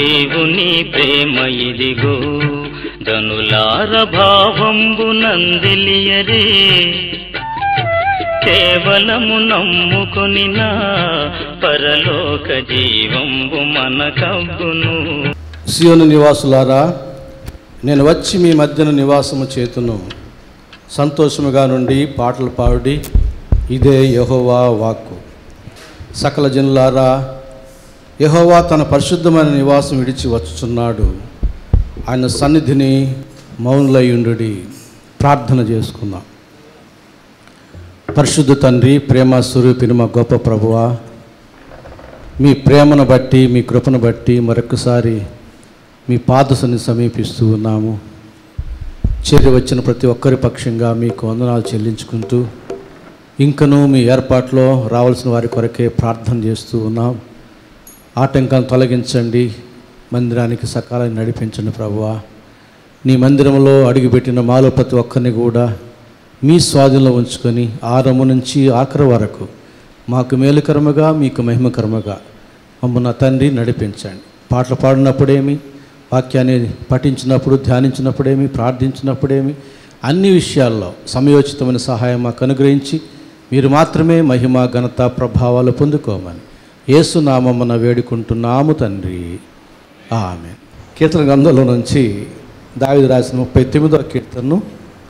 దేవుని ప్రేమ ఇదిగో జనులార భావంబు నందిలియరే కేవలము నమ్ముకొనిన పరలోక జీవంబు మనకబ్బును. సియోను నివాసులారా, నేను వచ్చి మీ మధ్యన నివాసము చేతును. సంతోషముగా నుండి పాటలు పాడి, ఇదే యెహోవా వాక్కు. సకల జనులారా, యెహోవా తన పరిశుద్ధమైన నివాసం విడిచి వచ్చుచున్నాడు. ఆయన సన్నిధిని మౌనులయుండుడి. ప్రార్థన చేసుకుందాం. పరిశుద్ధ తండ్రి, ప్రేమ స్వరూపిని మా గొప్ప ప్రభువా, మీ ప్రేమను బట్టి, మీ కృపను బట్టి మరొకసారి మీ పాదసన్ని సమీపిస్తూ ఉన్నాము. చేరి వచ్చిన ప్రతి ఒక్కరి పక్షంగా మీకు వందనాలు చెల్లించుకుంటూ ఇంకనూ మీ ఏర్పాట్లో రావాల్సిన వారి కొరకే ప్రార్థన చేస్తూ ఉన్నాం. ఆటంకాన్ని తొలగించండి, మందిరానికి సకాలాన్ని నడిపించండి ప్రభువా. నీ మందిరంలో అడుగుపెట్టిన మాలో ప్రతి ఒక్కరిని కూడా మీ స్వాధీనంలో ఉంచుకొని ఆరంభం నుంచి ఆఖరి వరకు మాకు మేలుకరముగా, మీకు మహిమకరముగా మమ్మల్ని తండ్రి నడిపించండి. పాటలు పాడినప్పుడేమి, వాక్యాన్ని పఠించినప్పుడు, ధ్యానించినప్పుడేమి, ప్రార్థించినప్పుడేమి, అన్ని విషయాల్లో సమయోచితమైన సహాయం మాకు అనుగ్రహించి మీరు మాత్రమే మహిమ, ఘనత, ప్రభావాలు పొందుకోమని యేసు నామమున వేడుకుంటున్నాము తండ్రి, ఆమేన్. కీర్తన గ్రంథంలో నుంచి దావీదు రాసిన 39వ కీర్తనను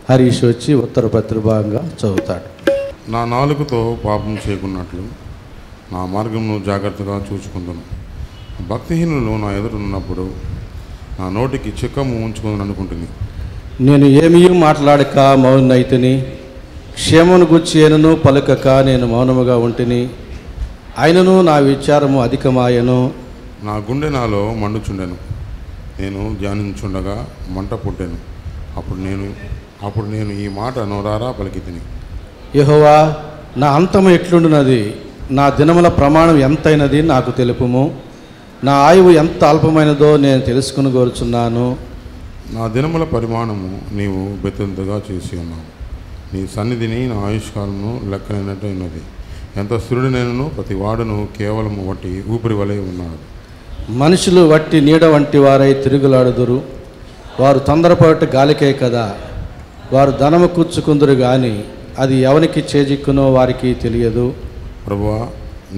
హరీష్ వచ్చి ఉత్తర భాగంగా చదువుతాడు. నా నాలుకతో పాపం చేయకున్నట్లు నా మార్గమును జాగ్రత్తగా చూసుకుందును. భక్తిహీనులు నా ఎదురున్నప్పుడు నా నోటికి చిక్కము ఉంచుకొని అనుకుంటుంది. నేను ఏమీ మాట్లాడక మౌనైతిని, క్షేమను గుర్చి ఏనను పలుకక నేను మౌనముగా ఉంటిని. ఆయనను నా విచారము అధికమాయను. నా గుండె నాలో మండుచుండెను, నేను ధ్యానించుండగా మంట పుట్టెను. అప్పుడు నేను ఈ మాట నోరారా పలికితిని. యెహోవా, నా అంతము ఎట్లుండునది? నా దినముల ప్రమాణం ఎంతైనది నాకు తెలుపుము. నా ఆయువు ఎంత అల్పమైనదో నేను తెలుసుకుని కోరుచున్నాను. నా దినముల పరిమాణము నీవు బెత్తంతగా చేసి ఉన్నావు. నీ సన్నిధిని నా ఆయుష్కాలము లెక్కనైనట్టు ఉన్నది. ఎంత స్థిరుడినైనను ప్రతి వాడును కేవలం వట్టి ఊపిరి వలె ఉన్నాడు. మనుషులు వట్టి నీడ వంటి వారై తిరుగులాడుదురు. వారు తొందరపాటు గాలికే కదా. వారు ధనము కూర్చుకుందురు గాని అది ఎవరికి చేజిక్కునో వారికి తెలియదు. ప్రభువా,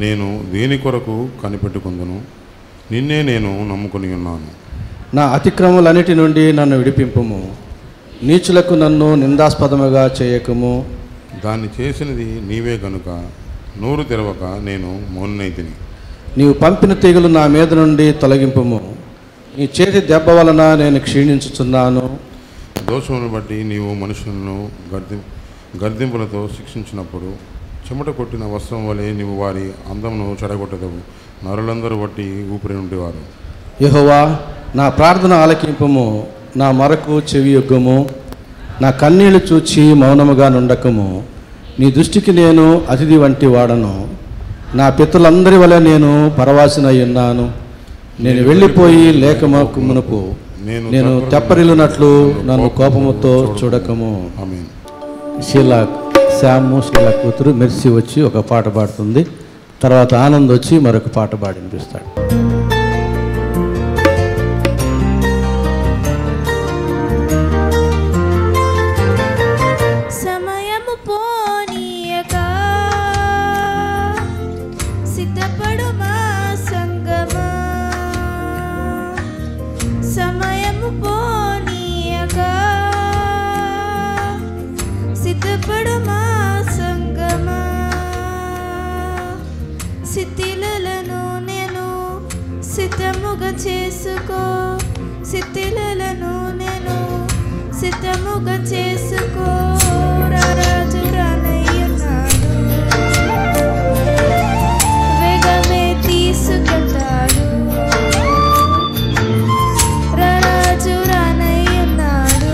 నేను దేని కొరకు కనిపెట్టుకుందును? నిన్నే నేను నమ్ముకొని ఉన్నాను. నా అతిక్రమములన్నిటి నుండి నన్ను విడిపింపుము. నీచులకు నన్ను నిందాస్పదముగా చేయకము. దాన్ని చేసినది నీవే గనుక నోరు తెరవక నేను మౌనైతిని. నీవు పంపిన తీగలు నా మీద నుండి తొలగింపుము. నీ చేతి దెబ్బ వలన నేను క్షీణించుచున్నాను. దోషమును బట్టి నీవు మనుషులను గర్దింపులతో శిక్షించినప్పుడు చెమట కొట్టిన వస్త్రం వలె నీవు వారి అందమును చెడగొట్టదవు. నరులందరూ బట్టి ఊపిరి ఉండేవారు. యెహోవా, నా ప్రార్థన ఆలకింపుము. నా మొరకు చెవియొగ్గము. నా కన్నీళ్లు చూచి మౌనముగా నుండకము. నీ దృష్టికి నేను అతిథి వంటి వాడను. నా పితరులందరి వలె నేను పరవాసినై ఉన్నాను. నేను వెళ్ళిపోయి లేఖకు మునుపు నేను తెప్పరిల్లునట్లు నన్ను కోపముతో చూడకము. ఆమేన్. షీలా కూతురు మెర్సీ వచ్చి ఒక పాట పాడుతుంది. తర్వాత ఆనంద్ వచ్చి మరొక పాట పాడి వినిపిస్తాడు. సమయము పోనీయక సిద్ధపడుమా సంగమా. సమయము పోనీయక సిద్ధపడుమా సంగమా. సిద్ధిలను నేను సిద్ధముగా చేసుకో. సిద్ధిలను నేను సిద్ధముగా చేసుకో. రారాజు రానయ్యున్నాడు, వేగమే తీసుకెళ్తాడు. రారాజు రానయ్యున్నాడు,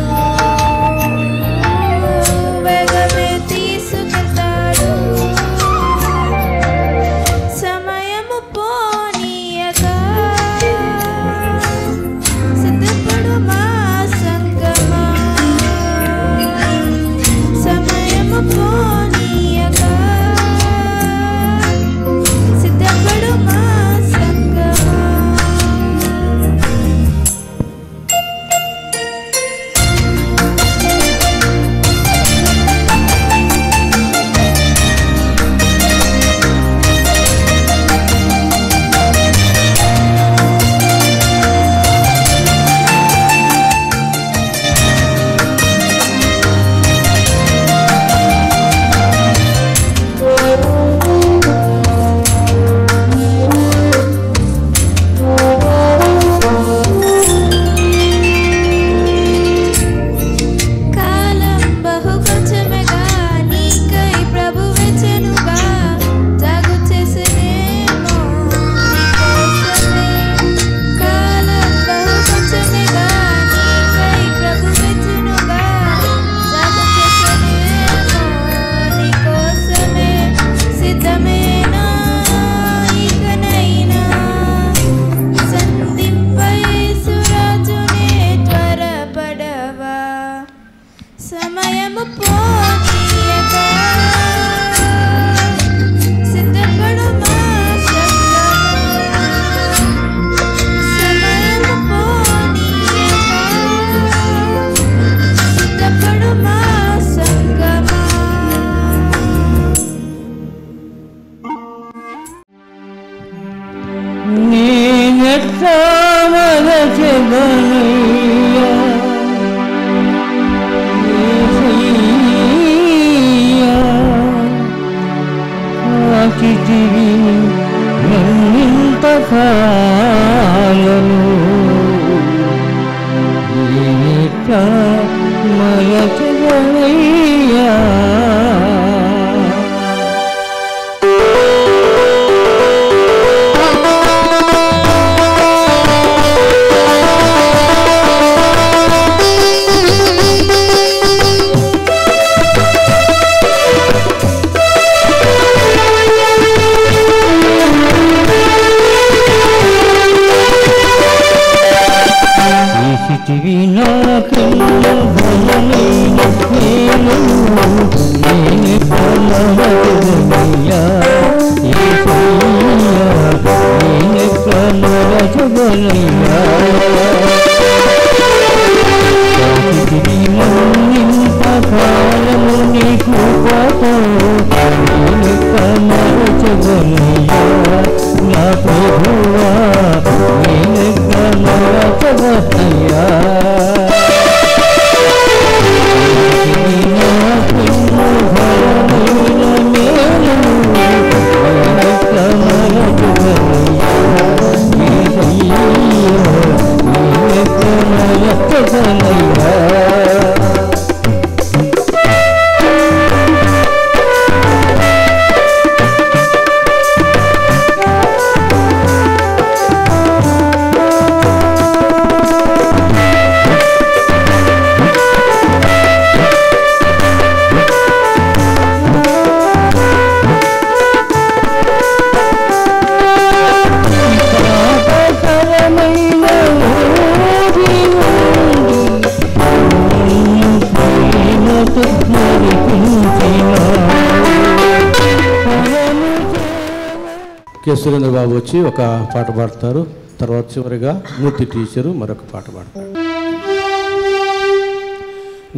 వేగమే తీసుకెళ్తాడు. సమయము పోనీయక సిద్ధపడుమా సంగమా. మలచగలయ్యా. కె. సురేంద్ర బాబు వచ్చి ఒక పాట పాడతారు. తర్వాత చివరిగా మూర్తి టీచరు మరొక పాట పాడతారు.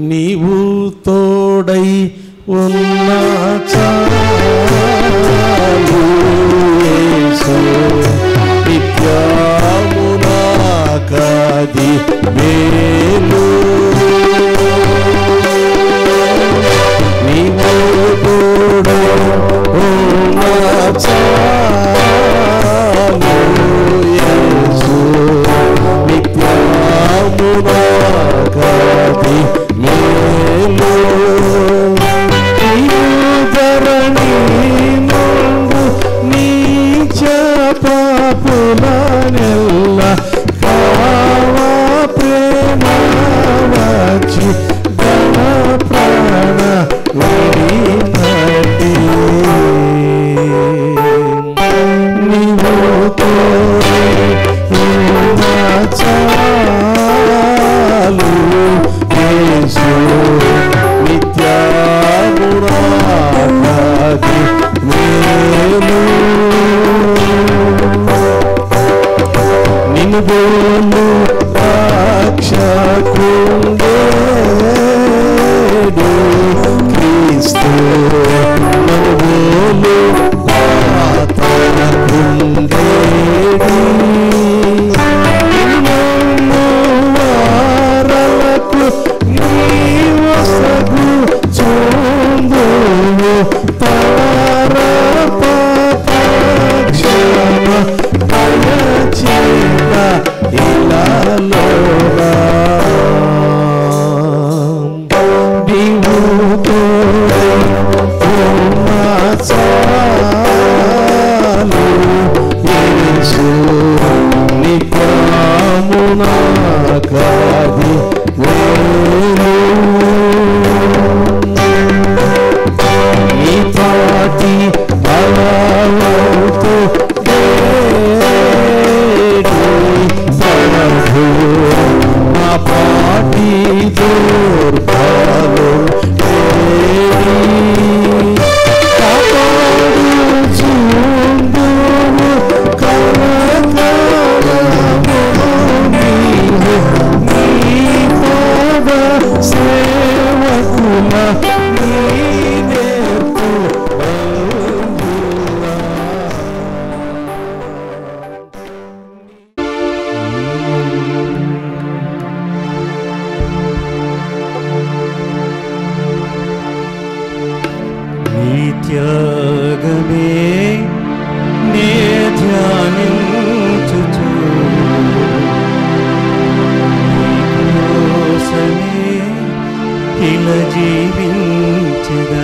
నీవు తోడై ఉన్నా చాలు యేసు, నిత్యము నాకది మేలు. నీవు తోడై ఉన్నా చాలు యేసు, నిత్యము నాకది మేలు. ధరణి ముందు నీచ పాపులనెల్ల కావా ప్రేమ వచ్చి ధన ప్రాణ విడినటి. నీవు చాలు యేసు, నిత్యమురాది మేలు. నిన్ను బోలు రక్షకుండేడు క్రీస్తు, నన్ను బోలు ఆతనకుండేడు. వారలకు నీవసగు చూందు తారపక్షమ దయచేత ఇలాలోనా. నీవు తోడై ఉన్నా చాలు యేసు, నిత్యము నాకది మేలు. నీ పాటి బలవంతు దేడు ప్రభు, నా పాటి దుర్బలు దేడి. కాపాడుచుందువు కలకాలము నీవు, నీ పాద సేవకుల నీ నేర్పు బంధువా. నీ త్యాగమే నే ధ్యానించుచు, నీ కోసమే ఇలా జీవించగా.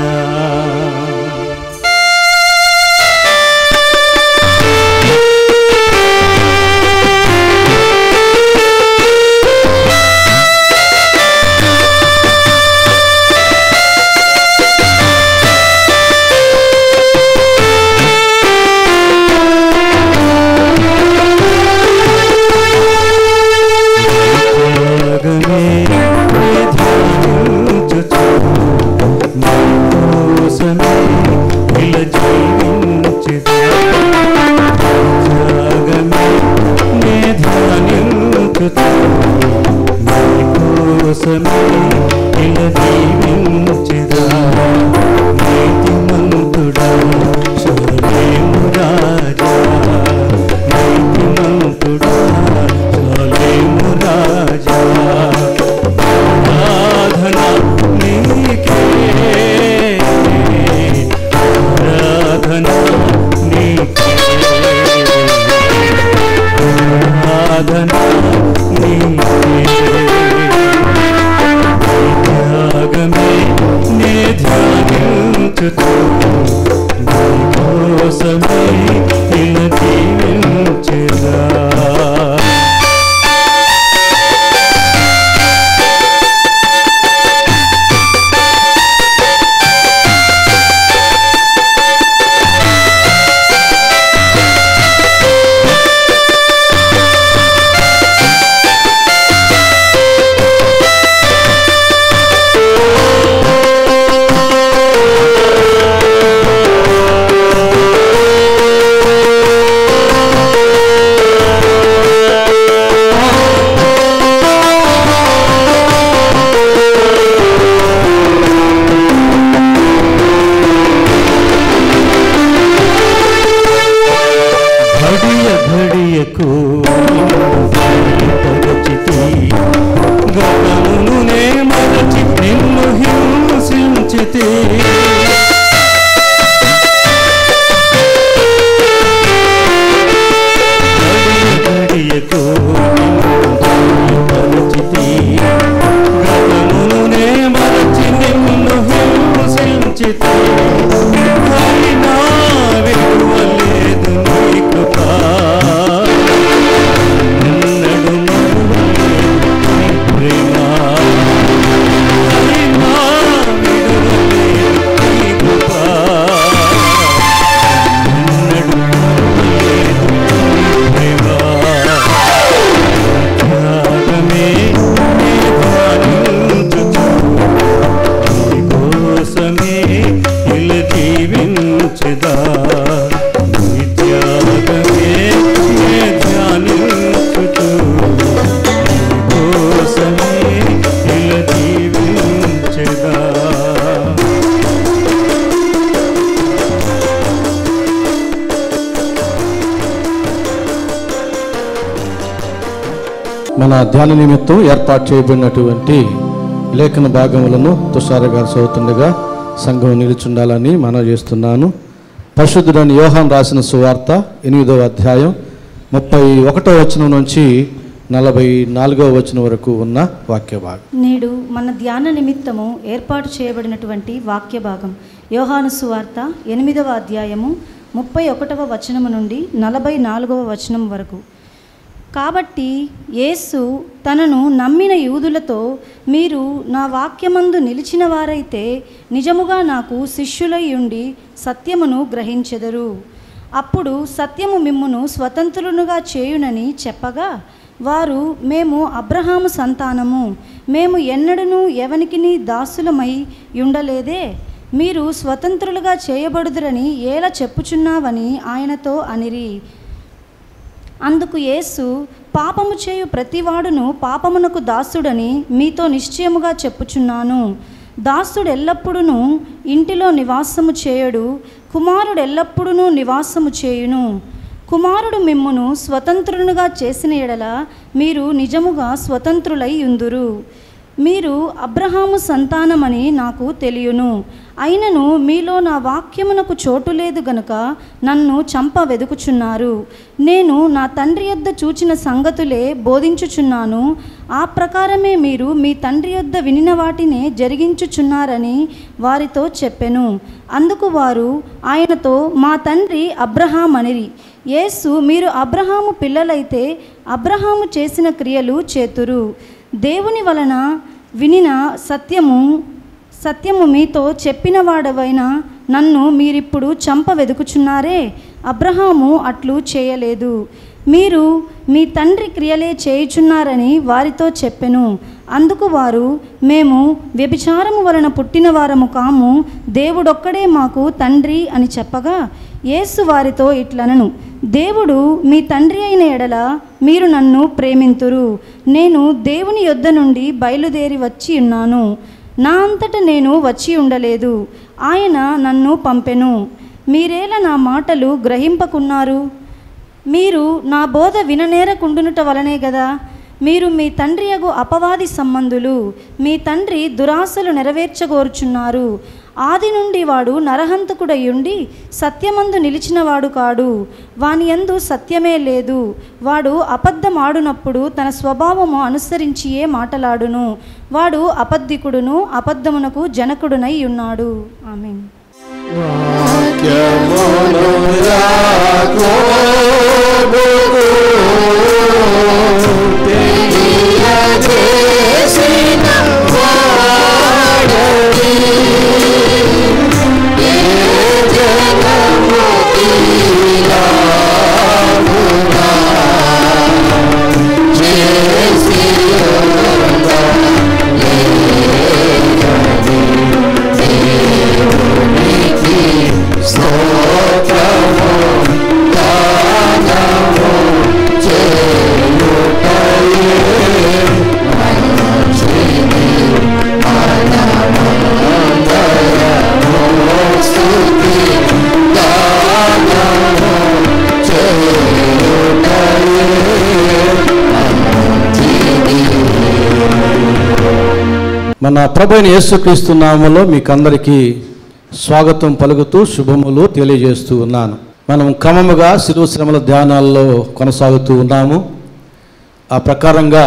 మన ధ్యాన నిమిత్తం ఏర్పాటు చేయబడినటువంటి లేఖన భాగములను తుషార గారు చదువుతుండగా సంఘం నిలుచుండాలని మనవి చేస్తున్నాను. పరిశుద్ధుడైన యోహాను రాసిన సువార్త 8వ అధ్యాయం 31వ వచనం నుంచి 44వ వచనం వరకు ఉన్న వాక్య భాగం. నేడు మన ధ్యాన నిమిత్తము ఏర్పాటు చేయబడినటువంటి వాక్య భాగం యోహాను సువార్త 8వ అధ్యాయము 31వ వచనము నుండి 44వ వచనం వరకు. కాబట్టి యేసు తనను నమ్మిన యూదులతో, మీరు నా వాక్యమందు నిలిచిన వారైతే నిజముగా నాకు శిష్యులై ఉండి సత్యమును గ్రహించెదరు. అప్పుడు సత్యము మిమ్మును స్వతంత్రులుగా చేయునని చెప్పగా, వారు, మేము అబ్రహాము సంతానము, మేము ఎన్నడూ ఎవనికిని దాసులమై ఉండలేదే, మీరు స్వతంత్రులుగా చేయబడుదురని ఏలా చెప్పుచున్నావని ఆయనతో అనిరి. అందుకు యేసు, పాపము చేయు ప్రతివాడును పాపమునకు దాసుడని మీతో నిశ్చయముగా చెప్పుచున్నాను. దాసుడు ఎల్లప్పుడూ ఇంటిలో నివాసము చేయడు, కుమారుడు ఎల్లప్పుడూ నివాసము చేయును. కుమారుడు మిమ్మును స్వతంత్రునుగా చేసిన ఎడల మీరు నిజముగా స్వతంత్రులై యుందురు. మీరు అబ్రహాము సంతానమని నాకు తెలియను. అయినను మీలో నా వాక్యమునకు చోటు లేదు గనుక నన్ను చంప వెదుకుచున్నారు. నేను నా తండ్రి యొద్ద చూచిన సంగతులే బోధించుచున్నాను. ఆ ప్రకారమే మీరు మీ తండ్రి యొద్ద వినిన వాటినే జరిగించుచున్నారని వారితో చెప్పెను. అందుకు వారు ఆయనతో, మా తండ్రి అబ్రహాం అనిరి. యేసు, మీరు అబ్రహాము పిల్లలైతే అబ్రహాము చేసిన క్రియలు చేతురు. దేవుని వలన వినిన సత్యము మీతో చెప్పిన వాడవైన నన్ను మీరిప్పుడు చంప వెదుకుచున్నారే. అబ్రహాము అట్లు చేయలేదు. మీరు మీ తండ్రి క్రియలే చేయుచున్నారని వారితో చెప్పెను. అందుకు వారు, మేము వ్యభిచారము వలన పుట్టిన వారము కాము, దేవుడొక్కడే మాకు తండ్రి అని చెప్పగా, యేసు వారితో ఇట్లనను, దేవుడు మీ తండ్రి అయిన ఎడల మీరు నన్ను ప్రేమింతురు. నేను దేవుని యొద్ద నుండి బయలుదేరి వచ్చి ఉన్నాను. నా అంతట నేను వచ్చి ఉండలేదు, ఆయన నన్ను పంపెను. మీరేలా నా మాటలు గ్రహింపకున్నారు? మీరు నా బోధ విననేరకుండునుట వలనే గదా. మీరు మీ తండ్రి యగు అపవాది సంబంధులు. మీ తండ్రి దురాశలు నెరవేర్చగోరుచున్నారు. ఆది నుండి వాడు నరహంతకుడయ్యుండి సత్యమందు నిలిచినవాడు కాడు. వాని యందు సత్యమే లేదు. వాడు అబద్ధమాడునప్పుడు తన స్వభావము అనుసరించియే మాటలాడును. వాడు అబద్ధికుడును, అబద్ధమునకు జనకుడునై ఉన్నాడు. ఆమేన్. మన ప్రభువైన యేసుక్రీస్తు నామములో మీకందరికీ స్వాగతం పలుకుతూ శుభములు తెలియజేస్తూ ఉన్నాను. మనం క్రమముగా శిలువ శ్రమల ధ్యానాల్లో కొనసాగుతూ ఉన్నాము. ఆ ప్రకారంగా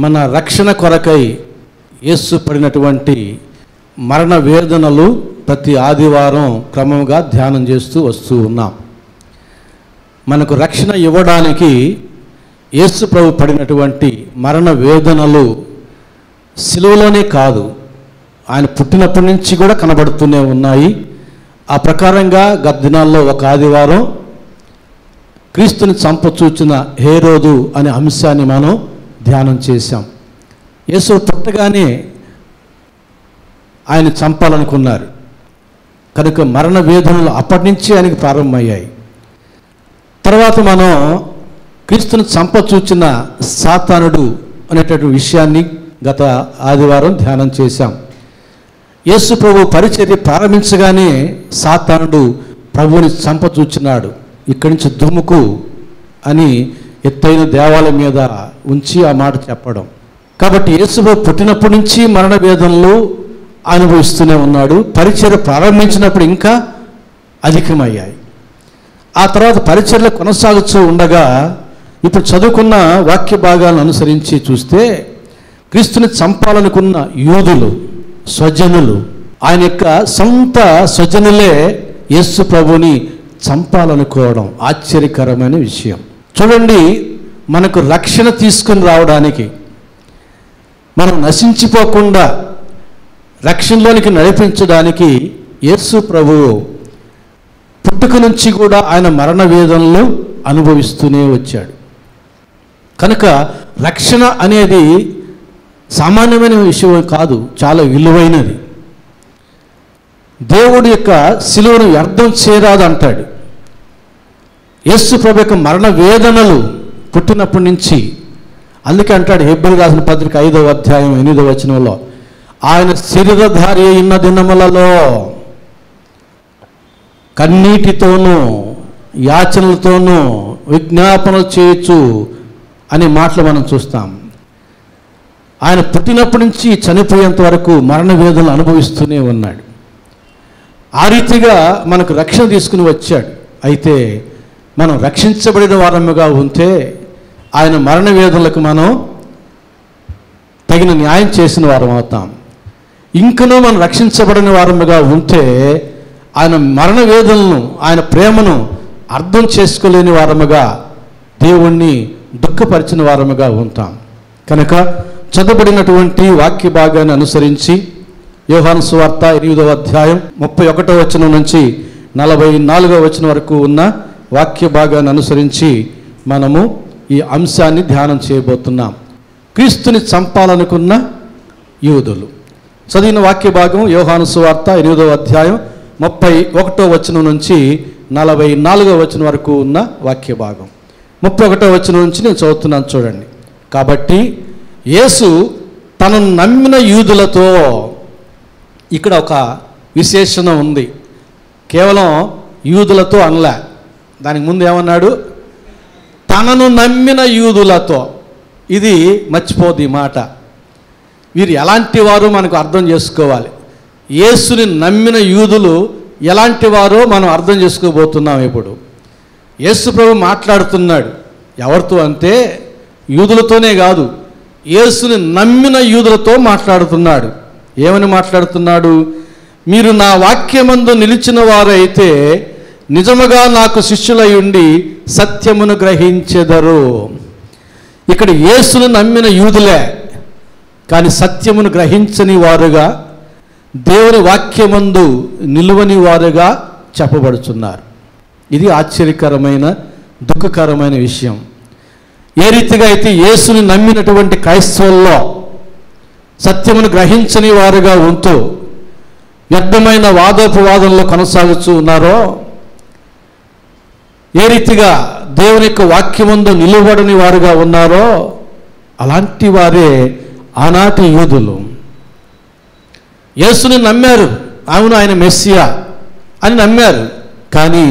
మన రక్షణ కొరకై యేసు పడినటువంటి మరణ వేదనలు ప్రతి ఆదివారం క్రమముగా ధ్యానం చేస్తూ వస్తూ ఉన్నాం. మనకు రక్షణ ఇవ్వడానికి యేసు ప్రభు పడినటువంటి మరణ వేదనలు సిలువలోనే కాదు, ఆయన పుట్టినప్పటి నుంచి కూడా కనబడుతూనే ఉన్నాయి. ఆ ప్రకారంగా గత దినాల్లో ఒక ఆదివారం క్రీస్తుని చంపచూచిన హేరోదు అనే అంశాన్ని మనం ధ్యానం చేశాం. యేసు పుట్టగానే ఆయన చంపాలనుకున్నారు కనుక మరణ వేదనలు అప్పటి నుంచి ఆయనకి ప్రారంభమయ్యాయి. తర్వాత మనం క్రీస్తుని చంపచూచిన సాతానుడు అనేటటువంటి విషయాన్ని గత ఆదివారం ధ్యానం చేశాం. యేసు ప్రభు పరిచర్య ప్రారంభించగానే సాతానుడు ప్రభువుని చంపచూచినాడు. ఇక్కడి నుంచి దుమ్ముకు అని ఎత్తైన దేవాలయం మీద ఉంచి ఆ మాట చెప్పడం. కాబట్టి యేసు ప్రభు పుట్టినప్పటి నుంచి మరణ వేదనలు అనుభవిస్తూనే ఉన్నాడు. పరిచర్య ప్రారంభించినప్పుడు ఇంకా అధికమయ్యాయి. ఆ తర్వాత పరిచర్యలు కొనసాగుతూ ఉండగా ఇప్పుడు చదువుకున్న వాక్య భాగాలను అనుసరించి చూస్తే క్రీస్తుని చంపాలనుకున్న యూదులు, స్వజనులు, ఆయన యొక్క సొంత స్వజనులే యేసు ప్రభుని చంపాలనుకోవడం ఆశ్చర్యకరమైన విషయం. చూడండి, మనకు రక్షణ తీసుకుని రావడానికి, మనం నశించిపోకుండా రక్షణలోనికి నడిపించడానికి యేసు ప్రభువు పుట్టుక నుంచి కూడా ఆయన మరణ వేదనలు అనుభవిస్తూనే వచ్చాడు. కనుక రక్షణ అనేది సామాన్యమైన విషయం కాదు, చాలా విలువైనది. దేవుడి యొక్క శిలువను వ్యర్థం చేయరాదు అంటాడు. యేసు ప్రభు యొక్క మరణ వేదనలు పుట్టినప్పటి నుంచి, అందుకే అంటాడు హెబ్రీయులకు రాసిన పత్రిక 5వ అధ్యాయం 8వ వచనంలో, ఆయన శరీరధారి అయిన దినములలో కన్నీటితోనూ ఆయన పుట్టినప్పటి నుంచి చనిపోయేంత వరకు మరణ వేదనలు అనుభవిస్తూనే ఉన్నాడు. ఆ రీతిగా మనకు రక్షణ తీసుకుని వచ్చాడు. అయితే మనం రక్షించబడిన వారముగా ఉంటే ఆయన మరణ వేదనలకు మనం తగిన న్యాయం చేసిన వారం అవుతాం. ఇంకనూ మనం రక్షించబడిన వారముగా ఉంటే ఆయన మరణ వేదనలను, ఆయన ప్రేమను అర్థం చేసుకోలేని వారముగా, దేవుణ్ణి దుఃఖపరిచిన వారముగా ఉంటాం. కనుక చదవబడినటువంటి వాక్య భాగాన్ని అనుసరించి యోహాను సువార్త 8వ అధ్యాయం 31వ వచనం నుంచి 44వ వచనం వరకు ఉన్న వాక్య భాగాన్ని అనుసరించి మనము ఈ అంశాన్ని ధ్యానం చేయబోతున్నాం. క్రీస్తుని చంపాలనుకున్న యూదులు. చదివిన వాక్య భాగం యోహాను సువార్త 8వ అధ్యాయం 31వ వచనం నుంచి 44వ వచనం వరకు ఉన్న వాక్య భాగం. 31వ వచనం నుంచి నేను చదువుతున్నాను, చూడండి. కాబట్టి యేసు తనను నమ్మిన యూదులతో, ఇక్కడ ఒక విశేషణ ఉంది. కేవలం యూదులతో అనలే, దానికి ముందు ఏమన్నాడు? తనను నమ్మిన యూదులతో. ఇది మర్చిపోద్ది ఈ మాట. వీరు ఎలాంటి వారు మనకు అర్థం చేసుకోవాలి. యేసుని నమ్మిన యూదులు ఎలాంటి వారో మనం అర్థం చేసుకోబోతున్నాం. ఇప్పుడు యేసు ప్రభు మాట్లాడుతున్నాడు ఎవరితో అంటే యూదులతోనే కాదు, యేసుని నమ్మిన యూదులతో మాట్లాడుతున్నాడు. ఏమని మాట్లాడుతున్నాడు? మీరు నా వాక్యమందు నిలిచిన వారైతే నిజముగా నాకు శిష్యులై ఉండి సత్యమును గ్రహించెదరు. ఇక్కడ యేసును నమ్మిన యూదులే, కానీ సత్యమును గ్రహించని వారుగా, దేవుని వాక్యమందు నిలువని వారుగా చెప్పబడుతున్నారు. ఇది ఆశ్చర్యకరమైన, దుఃఖకరమైన విషయం. ఏ రీతిగా అయితే యేసుని నమ్మినటువంటి క్రైస్తవుల్లో సత్యమును గ్రహించని వారుగా ఉంటూ వ్యర్థమైన వాదోపవాదంలో కొనసాగుతూ ఉన్నారో, ఏ రీతిగా దేవుని యొక్క వాక్యమందు నిలువబడని వారుగా ఉన్నారో, అలాంటి వారే ఆనాటి యూదులు. యేసుని నమ్మారు, అవును ఆయన మెస్సియా అని నమ్మారు, కానీ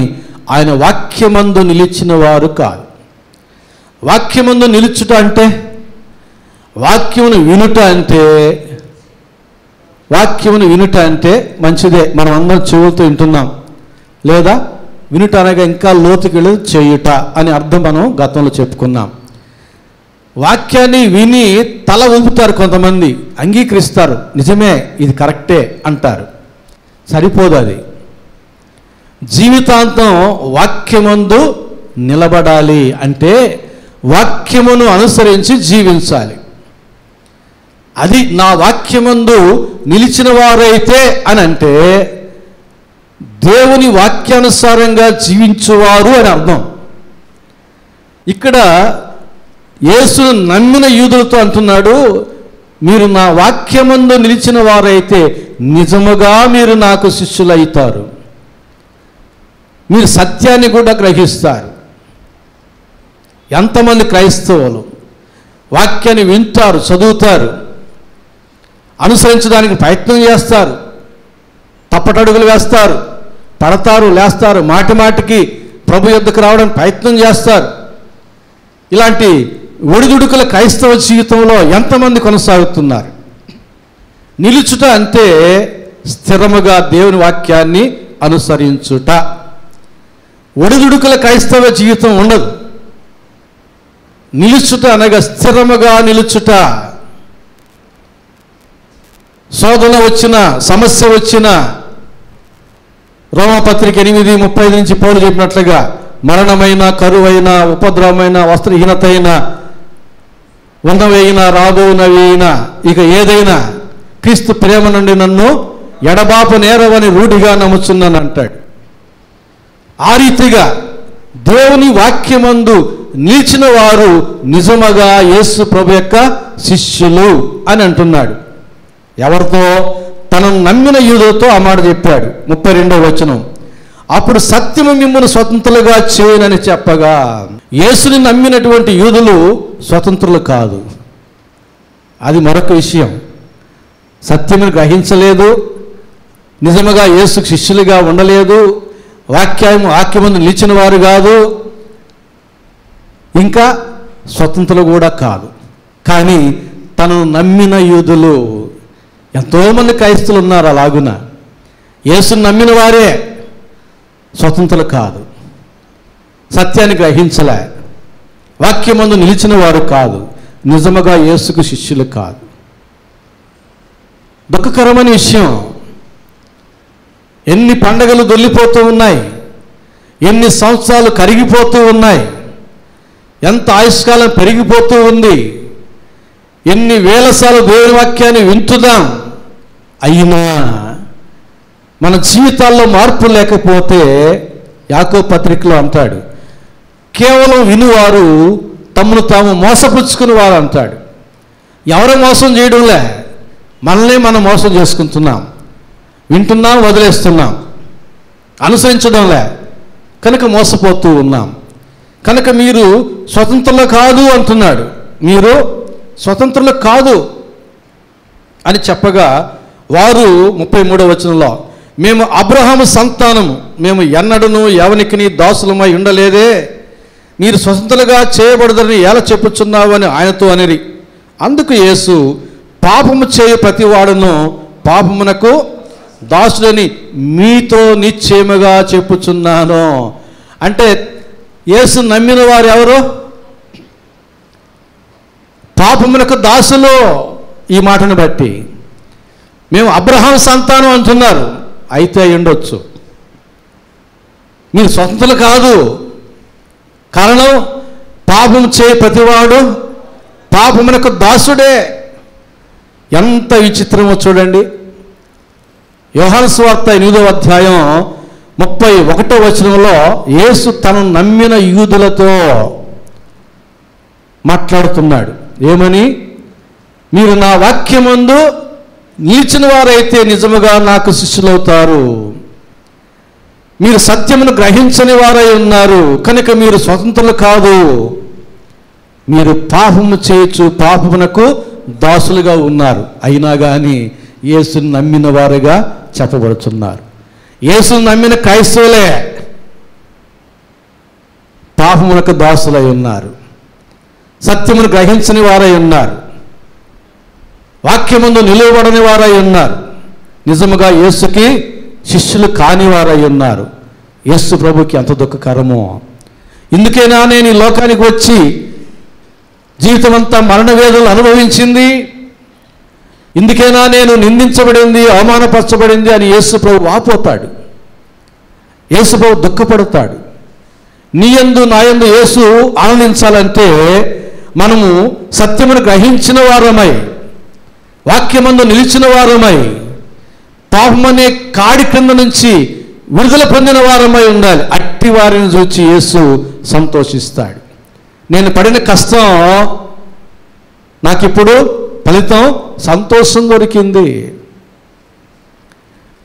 ఆయన వాక్యమందు నిలిచిన వారు కాదు. వాక్యమందు నిలుచుట అంటే, వాక్యమును వినుట అంటే మంచిదే, మనం అందరం చెవులతో వింటున్నాం. లేదా వినుట అనగా ఇంకా లోతుకి వెళ్ళి చేయుట అని అర్థం మనం గతంలో చెప్పుకున్నాం. వాక్యాన్ని విని తల ఊపుతారు కొంతమంది, అంగీకరిస్తారు, నిజమే ఇది కరెక్టే అంటారు. సరిపోదు. అది జీవితాంతం వాక్యమందు నిలబడాలి అంటే వాక్యమును అనుసరించి జీవించాలి. అది నా వాక్యమందు నిలిచిన వారైతే అని అంటే దేవుని వాక్యానుసారంగా జీవించువారు అని అర్థం. ఇక్కడ యేసును నమ్మిన యూదులతో అంటున్నాడు, మీరు నా వాక్యమందు నిలిచిన వారైతే నిజముగా మీరు నాకు శిష్యులైతారు, మీరు సత్యాన్ని కూడా గ్రహిస్తారు. ఎంతమంది క్రైస్తవులు వాక్యాన్ని వింటారు, చదువుతారు, అనుసరించడానికి ప్రయత్నం చేస్తారు, తప్పటడుగులు వేస్తారు, పడతారు, లేస్తారు, మాటి మాటికి ప్రభు యొద్దకు రావడానికి ప్రయత్నం చేస్తారు. ఇలాంటి ఒడిదుడుకుల క్రైస్తవ జీవితంలో ఎంతమంది కొనసాగుతున్నారు? నిలుచుట అంటే స్థిరముగా దేవుని వాక్యాన్ని అనుసరించుట. ఒడిదుడుకుల క్రైస్తవ జీవితం ఉండదు. నిలుచుట అనగా స్థిరముగా నిలుచుట. శోధన వచ్చిన, సమస్య వచ్చిన, రోమపత్రిక 8:35 నుంచి పౌలు చెప్పినట్లుగా మరణమైన, కరువైన, ఉపద్రవమైన, వస్త్రహీనత అయినా, ఉన్నవైనా, రాబోనవైనా, ఇక ఏదైనా క్రీస్తు ప్రేమ నుండి నన్ను ఎడబాపు నేరవని రూఢిగా నమ్ముచున్నాను అంటాడు. ఆ రీతిగా దేవుని వాక్యమందు నిలిచిన వారు నిజముగా యేసు ప్రభు యొక్క శిష్యులు అని అంటున్నాడు. ఎవరితో? తనను నమ్మిన యూదులతో ఆ మాట చెప్పాడు. 32వ వచనం, అప్పుడు సత్యము మిమ్మును స్వతంత్రులుగా చేయనని చెప్పగా. యేసుని నమ్మినటువంటి యూదులు స్వతంత్రులు కాదు, అది మరొక విషయం. సత్యమును గ్రహించలేదు, నిజముగా యేసుకు శిష్యులుగా ఉండలేదు, వాక్యమందు నిలిచిన వారు కాదు, ఇంకా స్వతంత్రులు కూడా కాదు. కానీ తనను నమ్మిన యూదులు. ఎంతోమంది క్రైస్తవులు ఉన్నారు అలాగున. యేసును నమ్మిన వారే స్వతంత్రులు కాదు, సత్యాన్ని గ్రహించలే, వాక్యమందు నిలిచిన వారు కాదు, నిజముగా యేసుకు శిష్యులు కాదు. దుఃఖకరమైన విషయం. ఎన్ని పండగలు దొల్లిపోతూ ఉన్నాయి, ఎన్ని సంవత్సరాలు కరిగిపోతూ ఉన్నాయి, ఎంత ఆయుష్కాలం పెరిగిపోతూ ఉంది, ఎన్ని వేల సార్లు దేవుని వాక్యాన్ని వింటున్నాం. అయినా మన జీవితాల్లో మార్పు లేకపోతే యాకోబు పత్రికలో అంటాడు, కేవలం వినువారు తమను తాము మోసపుచ్చుకుని వారు అంటాడు. ఎవరు మోసం చేయడంలే, మనల్ని మనం మోసం చేసుకుంటున్నాం. వింటున్నాం, వదిలేస్తున్నాం, అనుసరించడంలే, కనుక మోసపోతూ ఉన్నాం. కనుక మీరు స్వతంత్రులు కాదు అంటున్నాడు. మీరు స్వతంత్రులు కాదు అని చెప్పగా వారు 33వ వచనంలో, మేము అబ్రహాము సంతానము, మేము ఎన్నడను ఎవనికిని దాసులమై ఉండలేదే, మీరు స్వతంత్రులుగా చేయబడదని ఎలా చెప్పుచున్నావు అని ఆయనతో అనిరి. అందుకు యేసు, పాపము చేయు ప్రతివాడును పాపమునకు దాసుడని మీతో నిశ్చయముగా చెప్పుచున్నాను. అంటే యేసు నమ్మిన వారు ఎవరు? పాపమునకు దాసులు. ఈ మాటను బట్టి మేము అబ్రహాం సంతానం అంటున్నారు, అయితే ఉండొచ్చు. మీరు స్వతంత్రులు కాదు. కారణం, పాపం చేయ ప్రతివాడు పాపమునకు దాసుడే. ఎంత విచిత్రమో చూడండి. యోహాను సువార్త 8వ అధ్యాయం 31వ వచనంలో యేసు తనను నమ్మిన యూదులతో మాట్లాడుతున్నాడు. ఏమని? మీరు నా వాక్యమందు నిలిచిన వారైతే నిజముగా నాకు శిష్యులవుతారు. మీరు సత్యమును గ్రహించని వారై ఉన్నారు, కనుక మీరు స్వతంత్రులు కాదు. మీరు పాపము చేయొచ్చు, పాపమునకు దాసులుగా ఉన్నారు. అయినా కానీ యేసుని నమ్మిన వారుగా చెప్పబడుతున్నారు. యేసుని నమ్మిన క్రైస్తవులే పాపమునకు దాసులై ఉన్నారు, సత్యమును గ్రహించని వారై ఉన్నారు, వాక్యమందు నిలువబడని వారై ఉన్నారు, నిజముగా యేసుకి శిష్యులు కాని వారై ఉన్నారు. యేసు ప్రభుకి ఎంత దుఃఖకరమో. ఇందుకేనా నేను ఈ లోకానికి వచ్చి జీవితం అంతా మరణ వేదనలు అనుభవించింది, ఇందుకేనా నేను నిందించబడింది, అవమానపరచబడింది అని యేసు ప్రభు వాపోతాడు. యేసు ప్రభు దుఃఖపడతాడు. నీయందు నాయందు యేసు ఆనందించాలంటే మనము సత్యమును గ్రహించిన వారమై, వాక్యమందు నిలిచిన వారమై, పాపమనే కాడి క్రింద నుంచి విడుదల పొందిన వారమై ఉండాలి. అట్టి వారిని చూచి యేసు సంతోషిస్తాడు. నేను పడిన కష్టం నాకిప్పుడు ఫలితం సంతోషం దొరికింది.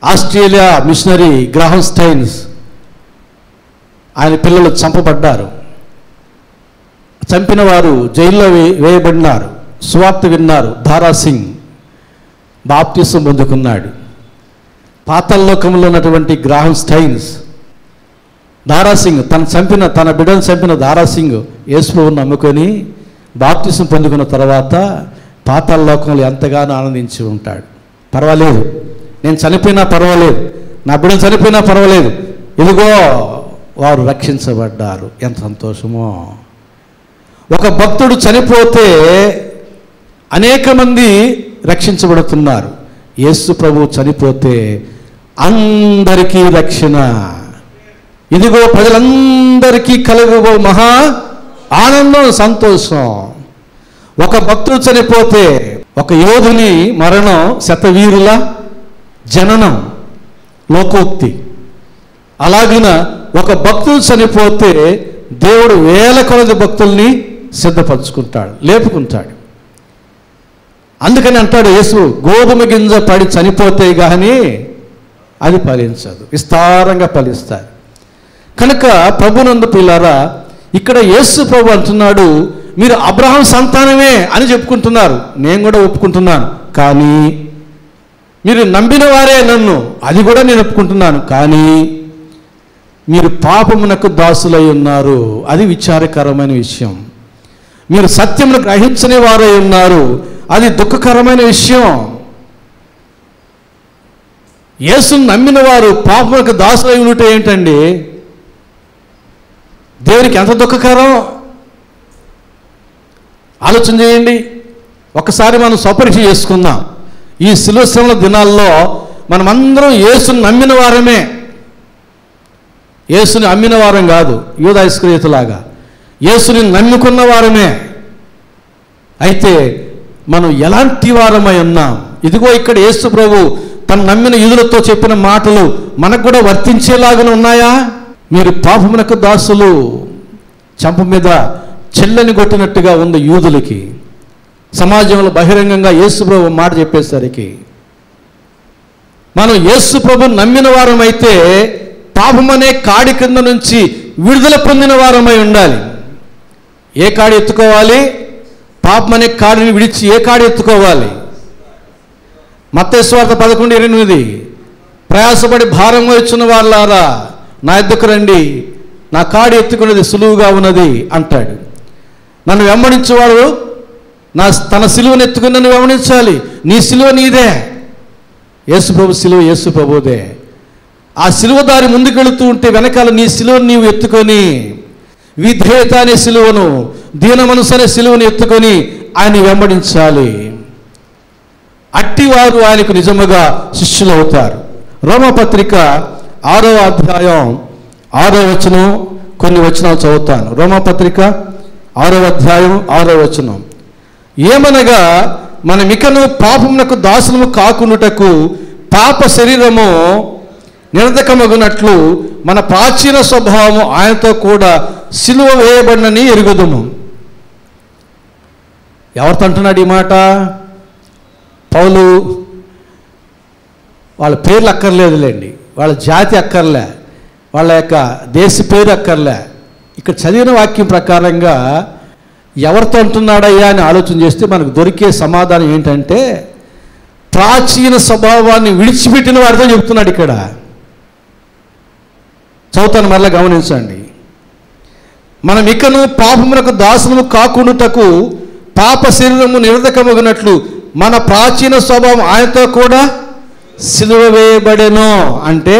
ఆస్ట్రేలియా మిషనరీ గ్రాహం స్టైన్స్, ఆయన పిల్లలు చంపబడ్డారు. చంపిన వారు జైల్లో వేయబడినారు. సువార్త విన్నారు. దారాసింగ్ బాప్టిసం పొందుకున్నాడు. పాతాళలోకంలో ఉన్నటువంటి గ్రాహం స్టైన్స్, దారాసింగ్ తన బిడ్డను చంపిన దారాసింగ్ యేసుప్రభువుని నమ్ముకొని బాప్టిసం పొందుకున్న తర్వాత పాతాళలోకంలో ఎంతగానో ఆనందించి ఉంటాడు. పర్వాలేదు, నేను చనిపోయినా పర్వాలేదు, నా బిడ్డను చనిపోయినా పర్వాలేదు, ఇదిగో వారు రక్షించబడ్డారు. ఎంత సంతోషమో. ఒక భక్తుడు చనిపోతే అనేక మంది రక్షించబడుతున్నారు. యేసు ప్రభు చనిపోతే అందరికీ రక్షణ. ఇదిగో ప్రజలందరికీ కలుగు మహా ఆనందం, సంతోషం. ఒక భక్తుడు చనిపోతే, ఒక యోధుని మరణం శతవీరుల జననం, లోకోక్తి. అలాగిన ఒక భక్తుడు చనిపోతే దేవుడు వేల కొలది భక్తుల్ని సిద్ధపరచుకుంటాడు, లేపుకుంటాడు. అందుకని అంటాడు యేసు, గోధుమ గింజ పడి చనిపోతే కానీ అది ఫలించదు, విస్తారంగా ఫలిస్తారు. కనుక ప్రభునందు పిల్లారా, ఇక్కడ యేసు ప్రభు అంటున్నాడు, మీరు అబ్రహాం సంతానమే అని చెప్పుకుంటున్నారు, నేను కూడా ఒప్పుకుంటున్నాను. కానీ మీరు నమ్మిన వారే నన్ను, అది కూడా నేను ఒప్పుకుంటున్నాను. కానీ మీరు పాపమునకు దాసులై ఉన్నారు. అది విచారకరమైన విషయం. మీరు సత్యమును గ్రహించని వారై ఉన్నారు, అది దుఃఖకరమైన విషయం. యేసును నమ్మిన వారు పాపములకు దాసులై ఉంటే ఏంటండి? దేవునికి ఎంత దుఃఖకరం ఆలోచన చేయండి. ఒకసారి మనం స్వపరీక్ష చేసుకుందాం. ఈ శిలువ శ్రమల దినాల్లో మనమందరం యేసుని నమ్మిన వారమే. యేసుని అమ్మిన వారం కాదు, యూదా ఇస్కరియోతులాగా యేసుని నమ్ముకున్న వారమే. అయితే మనం ఎలాంటి వారమై ఉన్నాం? ఇదిగో ఇక్కడ యేసు ప్రభు తను నమ్మిన యూదులతో చెప్పిన మాటలు మనకు కూడా వర్తించేలాగా ఉన్నాయా? మీరు పాపమునకు దాసులు, చెంప మీద చెల్లని కొట్టినట్టుగా ఉంది యూదులకి. సమాజంలో బహిరంగంగా యేసు ప్రభు మాట చెప్పేసరికి మనం యేసు ప్రభు నమ్మిన వారమైతే పాపమనే కాడి కింద నుంచి విడుదల పొందిన వారమై ఉండాలి. ఏ కాడి ఎత్తుకోవాలి? పాపం అనే కాడిని విడిచి ఏ కాడి ఎత్తుకోవాలి? మత్తయి సువార్త 11:8 ప్రయాసపడి భారం వచ్చున్న వారులారా నా ఎద్దుకు రండి, నా కాడి ఎత్తుకున్నది సులువుగా ఉన్నది అంటాడు. నన్ను వెంబడించేవాడు తన సిలువను ఎత్తుకుని నన్ను వెంబడించాలి. నీ సిలువ నీదే, యేసుప్రభు సిలువ యేసు ప్రభుదే. ఆ సిలువ దారి ముందుకు వెళుతూ ఉంటే వెనకాల నీ సిలువను నీవు ఎత్తుకొని, విధేయత అనే సిలువను, దీన మనసు అనే సిలువను ఎత్తుకొని ఆయన వెంబడించాలి. అట్టివారు ఆయనకు నిజముగా శిష్యులు అవుతారు. రోమపత్రిక 6వ అధ్యాయం 6వ వచనం, కొన్ని వచనాలు చదువుతాను. రోమపత్రిక 6వ అధ్యాయం 6వ వచనం. ఏమనగా మనమికను పాపమునకు దాసులము కాకుండుటకు పాప శరీరము నిరర్ధకమగునట్లు మన ప్రాచీన స్వభావము ఆయనతో కూడా సిలువ వేయబడినని ఎరుగుదుము. ఎవరితో అంటున్నాడు ఈ మాట? పౌలు. వాళ్ళ పేర్లు అక్కర్లేదులేండి, వాళ్ళ జాతి అక్కర్లే, వాళ్ళ యొక్క దేశ పేరు అక్కర్లే. ఇక్కడ చదివిన వాక్యం ప్రకారంగా ఎవరితో అంటున్నాడయ్యా అని ఆలోచన చేస్తే మనకు దొరికే సమాధానం ఏంటంటే ప్రాచీన స్వభావాన్ని విడిచిపెట్టిన వారితో చెప్తున్నాడు ఇక్కడ. చదువుతాను, మరలా గమనించండి. మనం ఇకను పాపమునకు దాసులము కాకుండుటకు పాప శరీరము నిరర్ధకమగునట్లు మన ప్రాచీన స్వభావం ఆయనతో కూడా సిలువ వేయబడెను. అంటే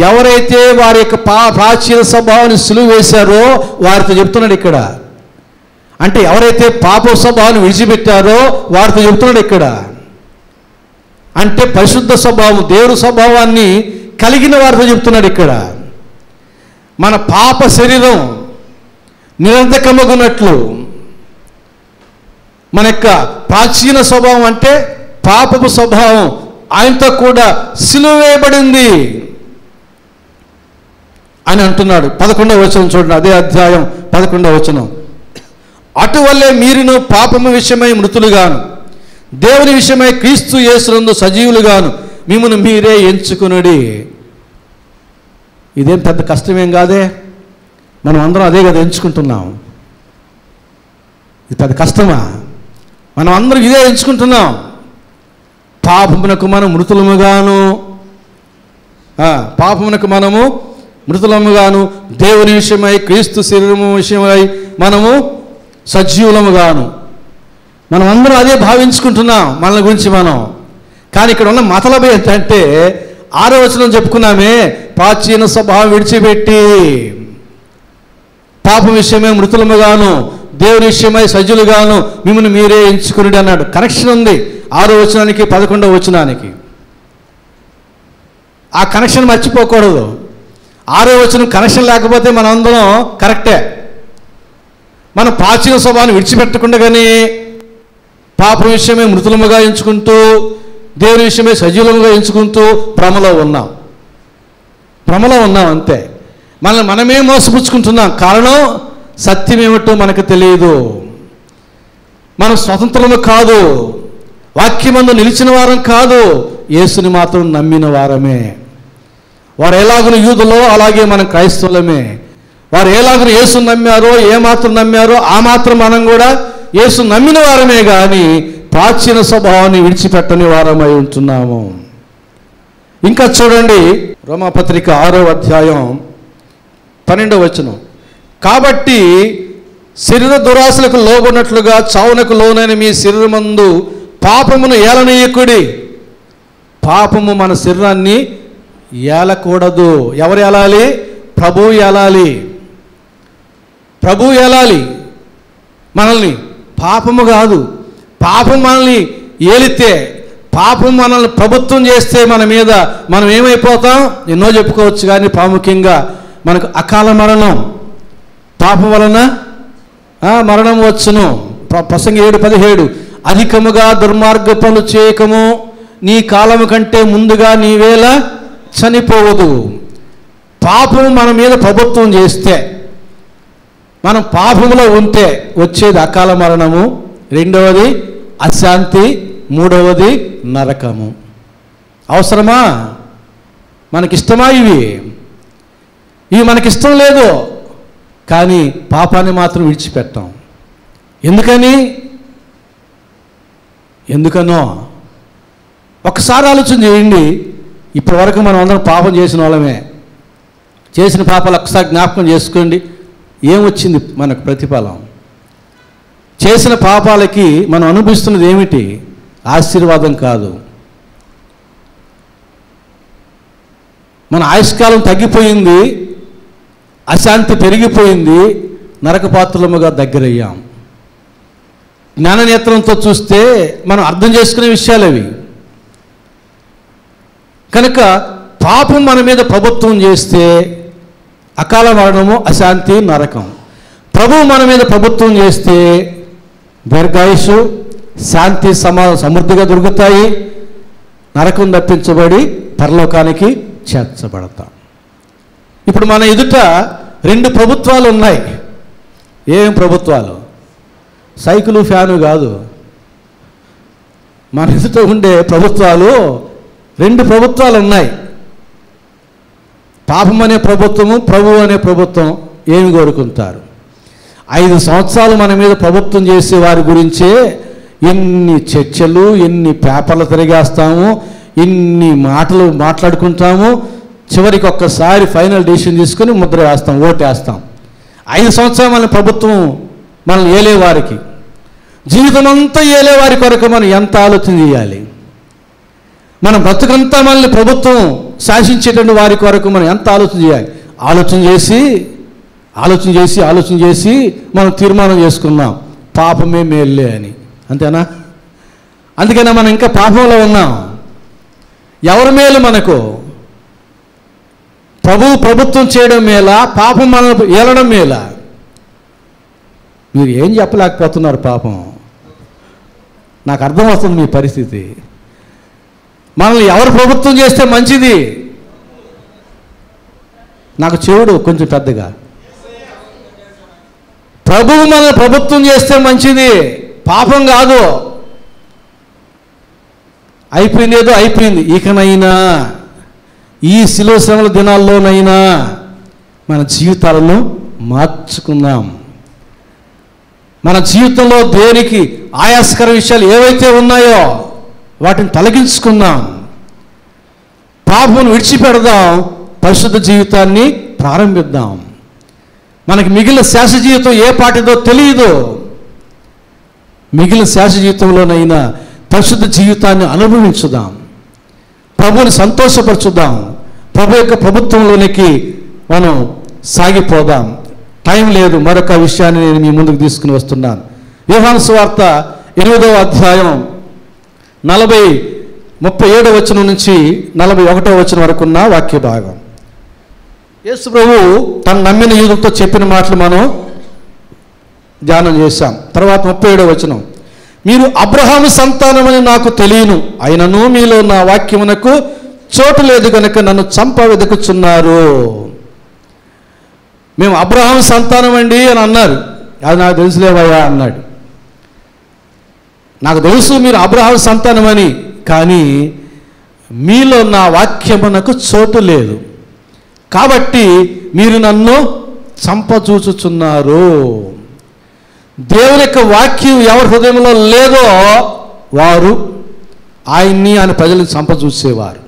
ఎవరైతే వారి యొక్క ప్రాచీన స్వభావాన్ని సిలువ వేశారో వారితో చెప్తున్నాడు ఇక్కడ. అంటే ఎవరైతే పాప స్వభావాన్ని విడిచిపెట్టారో వారితో చెప్తున్నాడు ఇక్కడ. అంటే పరిశుద్ధ స్వభావం, దేవుని స్వభావాన్ని కలిగిన వారితో చెప్తున్నాడు ఇక్కడ. మన పాప శరీరం నిరర్ధకమగునట్లు, మన యొక్క ప్రాచీన స్వభావం అంటే పాపపు స్వభావం ఆయనతో కూడా సిలువ వేయబడింది అని అంటున్నాడు. 11వ వచనం చూడండి, అదే అధ్యాయం 11వ వచనం. అటువల్లే మీరును పాపము విషయమై మృతులుగాను దేవుని విషయమై క్రీస్తు యేసునందు సజీవులుగాను మిమ్మల్ని మీరే ఎంచుకునుడి. ఇదేం పెద్ద కష్టమేం కాదే, మనం అందరం అదే కదా ఎంచుకుంటున్నాం. ఇది పెద్ద కష్టమా? మనం అందరం ఇదే ఎంచుకుంటున్నాం. పాపమునకు మనం మృతులముగాను, పాపమునకు మనము మృతులముగాను దేవుని విషయమై క్రీస్తు శరీరము విషయమై మనము సజీవులముగాను. మనం అందరం అదే భావించుకుంటున్నాం మన గురించి మనం. కానీ ఇక్కడ ఉన్న మతలబు ఏంటంటే 6వ వచనం చెప్పుకున్నామే, ప్రాచీన స్వభావం విడిచిపెట్టి పాపం విషయమై మృతులముగాను దేవుని విషయమై సజీవులుగాను మిమ్మల్ని మీరే ఎంచుకుని అన్నాడు. కనెక్షన్ ఉంది 6వ వచనానికి 11వ వచనానికి. ఆ కనెక్షన్ మర్చిపోకూడదు. 6వ వచనం కనెక్షన్ లేకపోతే మనం అందరం కరెక్టే. మనం ప్రాచీన స్వభావాన్ని విడిచిపెట్టకుండా కానీ పాపం విషయమే మృతులముగా ఎంచుకుంటూ దేవుని విషయమే సజీవులముగా ఎంచుకుంటూ భ్రమలో ఉన్నాం అంతే. మనల్ని మనమే మోసపుచ్చుకుంటున్నాం. కారణం సత్యం ఏమిటో మనకు తెలియదు. మనం స్వతంత్రము కాదు, వాక్యమందు నిలిచిన వారం కాదు, యేసుని మాత్రం నమ్మిన వారమే. వారు ఎలాగను యూదులో అలాగే మనం క్రైస్తవులమే. వారు ఎలాగను యేసుని నమ్మారో, ఏమాత్రం నమ్మారో ఆ మాత్రం మనం కూడా యేసు నమ్మిన వారమే కానీ ప్రాచీన స్వభావాన్ని విడిచిపెట్టని వారమై ఉంటున్నాము. ఇంకా చూడండి, రోమాపత్రిక 6వ అధ్యాయం 12వ వచనం. కాబట్టి శరీర దురాశలకు లోబడినట్లుగా చావునకు లోనైన మీ శరీరమందు పాపమును ఏలనీయకుడి. పాపము మన శరీరాన్ని ఏలకూడదు. ఎవరు ఏలాలి? ప్రభువు ఏలాలి. ప్రభువు ఏలాలి మనల్ని, పాపము కాదు. పాపం మనల్ని ఏలితే, పాపం మనల్ని ప్రభుత్వం చేస్తే మన మీద మనం ఏమైపోతాం? ఎన్నో చెప్పుకోవచ్చు, కానీ ప్రాముఖ్యంగా మనకు అకాల మరణం. పాపం వలన మరణం వచ్చును. ప్రసంగి 7:17 అధికముగా దుర్మార్గ పనులు చేయకము, నీ కాలము కంటే ముందుగా నీవేళ చనిపోవదు. పాపం మన మీద ప్రభుత్వం చేస్తే, మనం పాపములో ఉంటే వచ్చేది అకాల మరణము, రెండవది అశాంతి, మూడవది నరకము. అవసరమా? మనకిష్టమా? ఇవి మనకిష్టం లేదు, కానీ పాపాన్ని మాత్రం విడిచిపెట్టాం. ఎందుకనో ఒకసారి ఆలోచన చేయండి. ఇప్పటి వరకు మనం అందరం పాపం చేసిన వాళ్ళమే. చేసిన పాపాలు ఒకసారి జ్ఞాపకం చేసుకోండి. ఏమొచ్చింది మనకు ప్రతిఫలం? చేసిన పాపాలకి మనం అనుభవిస్తున్నది ఏమిటి? ఆశీర్వాదం కాదు. మన ఆయుష్కాలం తగ్గిపోయింది, అశాంతి పెరిగిపోయింది, నరకపాత్రలముగా దగ్గరయ్యాం. జ్ఞాననేత్రంతో చూస్తే మనం అర్థం చేసుకునే విషయాలు అవి. కనుక పాపం మన మీద ప్రభుత్వం చేస్తే అకాల మరణము, అశాంతి, నరకం. ప్రభువు మన మీద ప్రభుత్వం చేస్తే దీర్ఘాయుషు, శాంతి, సమృద్ధిగా దొరుకుతాయి. నరకం తప్పించబడి పరలోకానికి చేర్చబడతాం. ఇప్పుడు మన ఎదుట 2 ప్రభుత్వాలు ఉన్నాయి. ఏం ప్రభుత్వాలు? సైకిలు, ఫ్యాను కాదు. మన ఎదుట ఉండే ప్రభుత్వాలు 2 ప్రభుత్వాలు ఉన్నాయి. పాపం అనే ప్రభుత్వము, ప్రభువు అనే ప్రభుత్వం. ఏమి కోరుకుంటారు? 5 సంవత్సరాలు మన మీద ప్రభుత్వం చేసే వారి గురించే ఎన్ని చర్చలు, ఎన్ని పేపర్లు తిరిగేస్తాము, ఎన్ని మాటలు మాట్లాడుకుంటాము. చివరికి ఒక్కసారి ఫైనల్ డెసిషన్ తీసుకుని ముద్ర వేస్తాం, ఓటు వేస్తాం. 5 సంవత్సరాలు మన ప్రభుత్వం మనల్ని ఏలేవారికి, జీవితం అంతా ఏలేవారి కొరకు మనం ఎంత ఆలోచన చేయాలి? మన బ్రతుకంతా మనల్ని ప్రభుత్వం శాసించేటువంటి వారి కొరకు మనం ఎంత ఆలోచన చేయాలి? ఆలోచన చేసి మనం తీర్మానం చేసుకున్నాం, పాపమే మేల్లే అని. అంతేనా? అందుకనే మనం ఇంకా పాపంలో ఉన్నాం. ఎవరి మేలు మనకు? ప్రభుత్వం చేయడం మేలా, పాపం మనల్ని ఏలడం మేలా? మీరు ఏం చెప్పలేకపోతున్నారు. పాపం నాకు అర్థమవుతుంది మీ పరిస్థితి. మనల్ని ఎవరు ప్రభుత్వం చేస్తే మంచిది? నాకు చెవుడు కొంచెం పెద్దగా. ప్రభువు మనల్ని ప్రభుత్వం చేస్తే మంచిది, పాపం కాదు. అయిపోయింది, ఏదో అయిపోయింది. ఇకనైనా ఈ శిలువ శ్రమల దినాల్లోనైనా మన జీవితాలను మార్చుకుందాం. మన జీవితంలో దేనికి ఆయాస్కర విషయాలు ఏవైతే ఉన్నాయో వాటిని తొలగించుకుందాం. పాపమును విడిచిపెడదాం, పరిశుద్ధ జీవితాన్ని ప్రారంభిద్దాం. మనకి మిగిలిన శాశ్వత జీవితం ఏ పాటిదో తెలియదు. మిగిలిన శాశ్వత జీవితంలోనైనా పరిశుద్ధ జీవితాన్ని అనుభవించుదాం, ప్రభువుని సంతోషపరచుదాం, ప్రభు యొక్క ప్రభుత్వంలోనికి మనం సాగిపోదాం. టైం లేదు, మరొక విషయాన్ని నేను మీ ముందుకు తీసుకుని వస్తున్నాను. యోహాను సువార్త 8వ అధ్యాయం 37వ వచనం నుంచి 41వ వచనం వరకు ఉన్న వాక్య భాగం. యేసు ప్రభువు తను నమ్మిన యూదులతో చెప్పిన మాటలు మనం ధ్యానం చేశాం. తర్వాత 37వ వచనం, మీరు అబ్రహాము సంతానమని నాకు తెలియను, అయినను మీలో నా వాక్యమునకు చోటు లేదు కనుక నన్ను చంప వెతుకుచున్నారు. మేము అబ్రహాము సంతానం అండి అని అన్నారు. అది నాకు తెలుసులేవయ్యా అన్నాడు. నాకు తెలుసు మీరు అబ్రహాము సంతానమని, కానీ మీలో నా వాక్యమునకు చోటు లేదు కాబట్టి మీరు నన్ను చంపచూచుచున్నారు. దేవుని యొక్క వాక్యం ఎవరి హృదయంలో లేదో వారు ఆయన్ని, ఆయన ప్రజలను చంపచూసేవారు.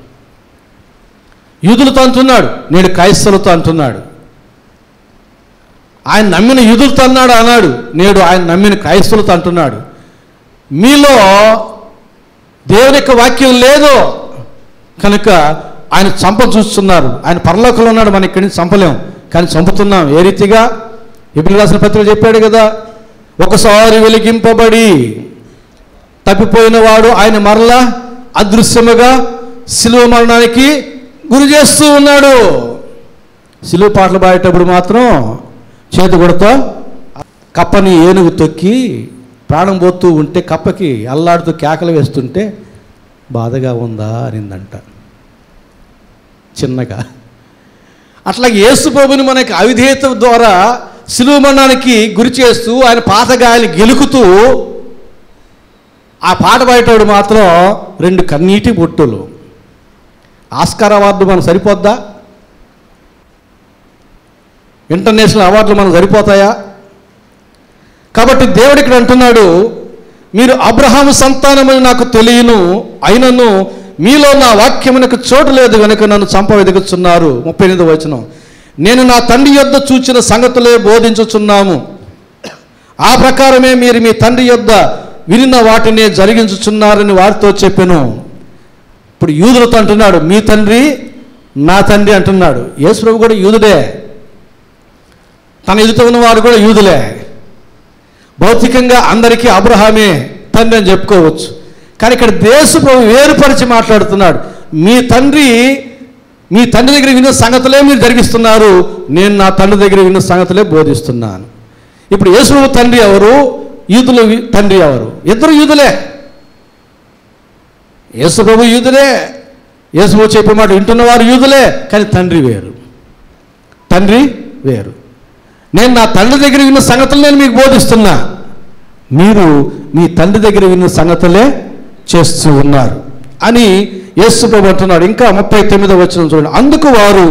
యూదులతో అంటున్నాడు, నేడు క్రైస్తవులతో అంటున్నాడు. ఆయన నమ్మిన యూదులతో అన్నాడు అన్నాడు, నేడు ఆయన నమ్మిన క్రైస్తవులతో అంటున్నాడు, మీలో దేవుని యొక్క వాక్యం లేదు కనుక ఆయన చూస్తున్నారు. ఆయన పరలోకంలో ఉన్నాడు, మనం ఇక్కడి నుంచి చంపలేం, కానీ చంపుతున్నాం. ఏ రీతిగా? ఎబ్రిల్ రాసిన పత్రికలో చెప్పాడు కదా, ఒకసారి వెలిగింపబడి తప్పిపోయిన వాడు ఆయన మరలా అదృశ్యముగా శిలువ మరణానికి గురి చేస్తూ ఉన్నాడు. శిలువ పాటలు పాడేటప్పుడు మాత్రం చేతి కొడతా కప్పని ఏనుగు తొక్కి ప్రాణం పోతూ ఉంటే కప్పకి అల్లాడుతూ కేకలు వేస్తుంటే బాధగా ఉందా అనిందంట చిన్నగా. అట్లా యేసు ప్రభుని మనకి అవిధేయత ద్వారా శిలువ మరణానికి గురి చేస్తూ ఆయన పాతగాయలు గెలుకుతూ ఆ పాట పాడేటప్పుడు మాత్రం 2 కన్నీటి బొట్టులు. ఆస్కార్ అవార్డు మనకు సరిపోద్దా? ఇంటర్నేషనల్ అవార్డులు మనకు సరిపోతాయా? కాబట్టి దేవుడు ఇక్కడ అంటున్నాడు, మీరు అబ్రహాము సంతానమని నాకు తెలియను, అయినను మీలో నా వాక్యమునకు చోటు లేదు కనుక నన్ను చంప వెతుకుతున్నారు. 38వ వచనం, నేను నా తండ్రి యొద్ద చూచిన సంగతులే బోధించుచున్నాము, ఆ ప్రకారమే మీరు మీ తండ్రి యొద్ద వినిన వాటినే జరిగించుచున్నారని వారితో చెప్పాను. ఇప్పుడు యూదులతో అంటున్నాడు, మీ తండ్రి నా తండ్రి అంటున్నాడు. యేసు ప్రభు కూడా యూదుడే, తన ఎదుట ఉన్నవారు కూడా యూదులే. భౌతికంగా అందరికీ అబ్రహామే తండ్రి అని చెప్పుకోవచ్చు, కానీ ఇక్కడ యేసు ప్రభు వేరుపరిచి మాట్లాడుతున్నాడు. మీ తండ్రి దగ్గర విన్న సంగతులే మీరు జరిగిస్తున్నారు, నేను నా తండ్రి దగ్గర విన్న సంగతులే బోధిస్తున్నాను. ఇప్పుడు యేసు ప్రభు తండ్రి ఎవరు, యూదుల తండ్రి ఎవరు? ఇద్దరు యూదులే. యేసు ప్రభు యూదులే, యేసు ప్రభు చెప్పే మాట వింటున్నవారు యూదులే, కానీ తండ్రి వేరు, తండ్రి వేరు. నేను నా తండ్రి దగ్గర విన్న సంగతులు నేను మీకు బోధిస్తున్నా, మీరు మీ తండ్రి దగ్గర విన్న సంగతులే చేస్తూ ఉన్నారు అని యేసు ప్రభు అంటున్నాడు. ఇంకా 39వ వచనం చూడండి, అందుకు వారు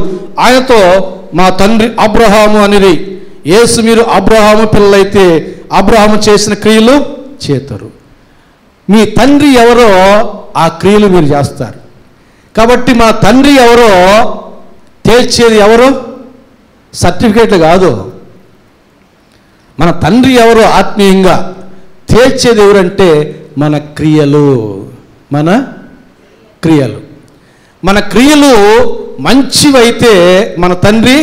ఆయనతో మా తండ్రి అబ్రహాము అనిరి. యేసు మీరు అబ్రహాము పిల్లలైతే అబ్రహాము చేసిన క్రియలు చేతరు. మీ తండ్రి ఎవరో ఆ క్రియలు మీరు చేస్తారు. కాబట్టి మా తండ్రి ఎవరో తేల్చేది ఎవరో సర్టిఫికేట్లు కాదు, మన తండ్రి ఎవరో ఆత్మీయంగా తేల్చేది ఎవరంటే మన క్రియలు. మన క్రియలు మన క్రియలు మంచివైతే మన తండ్రి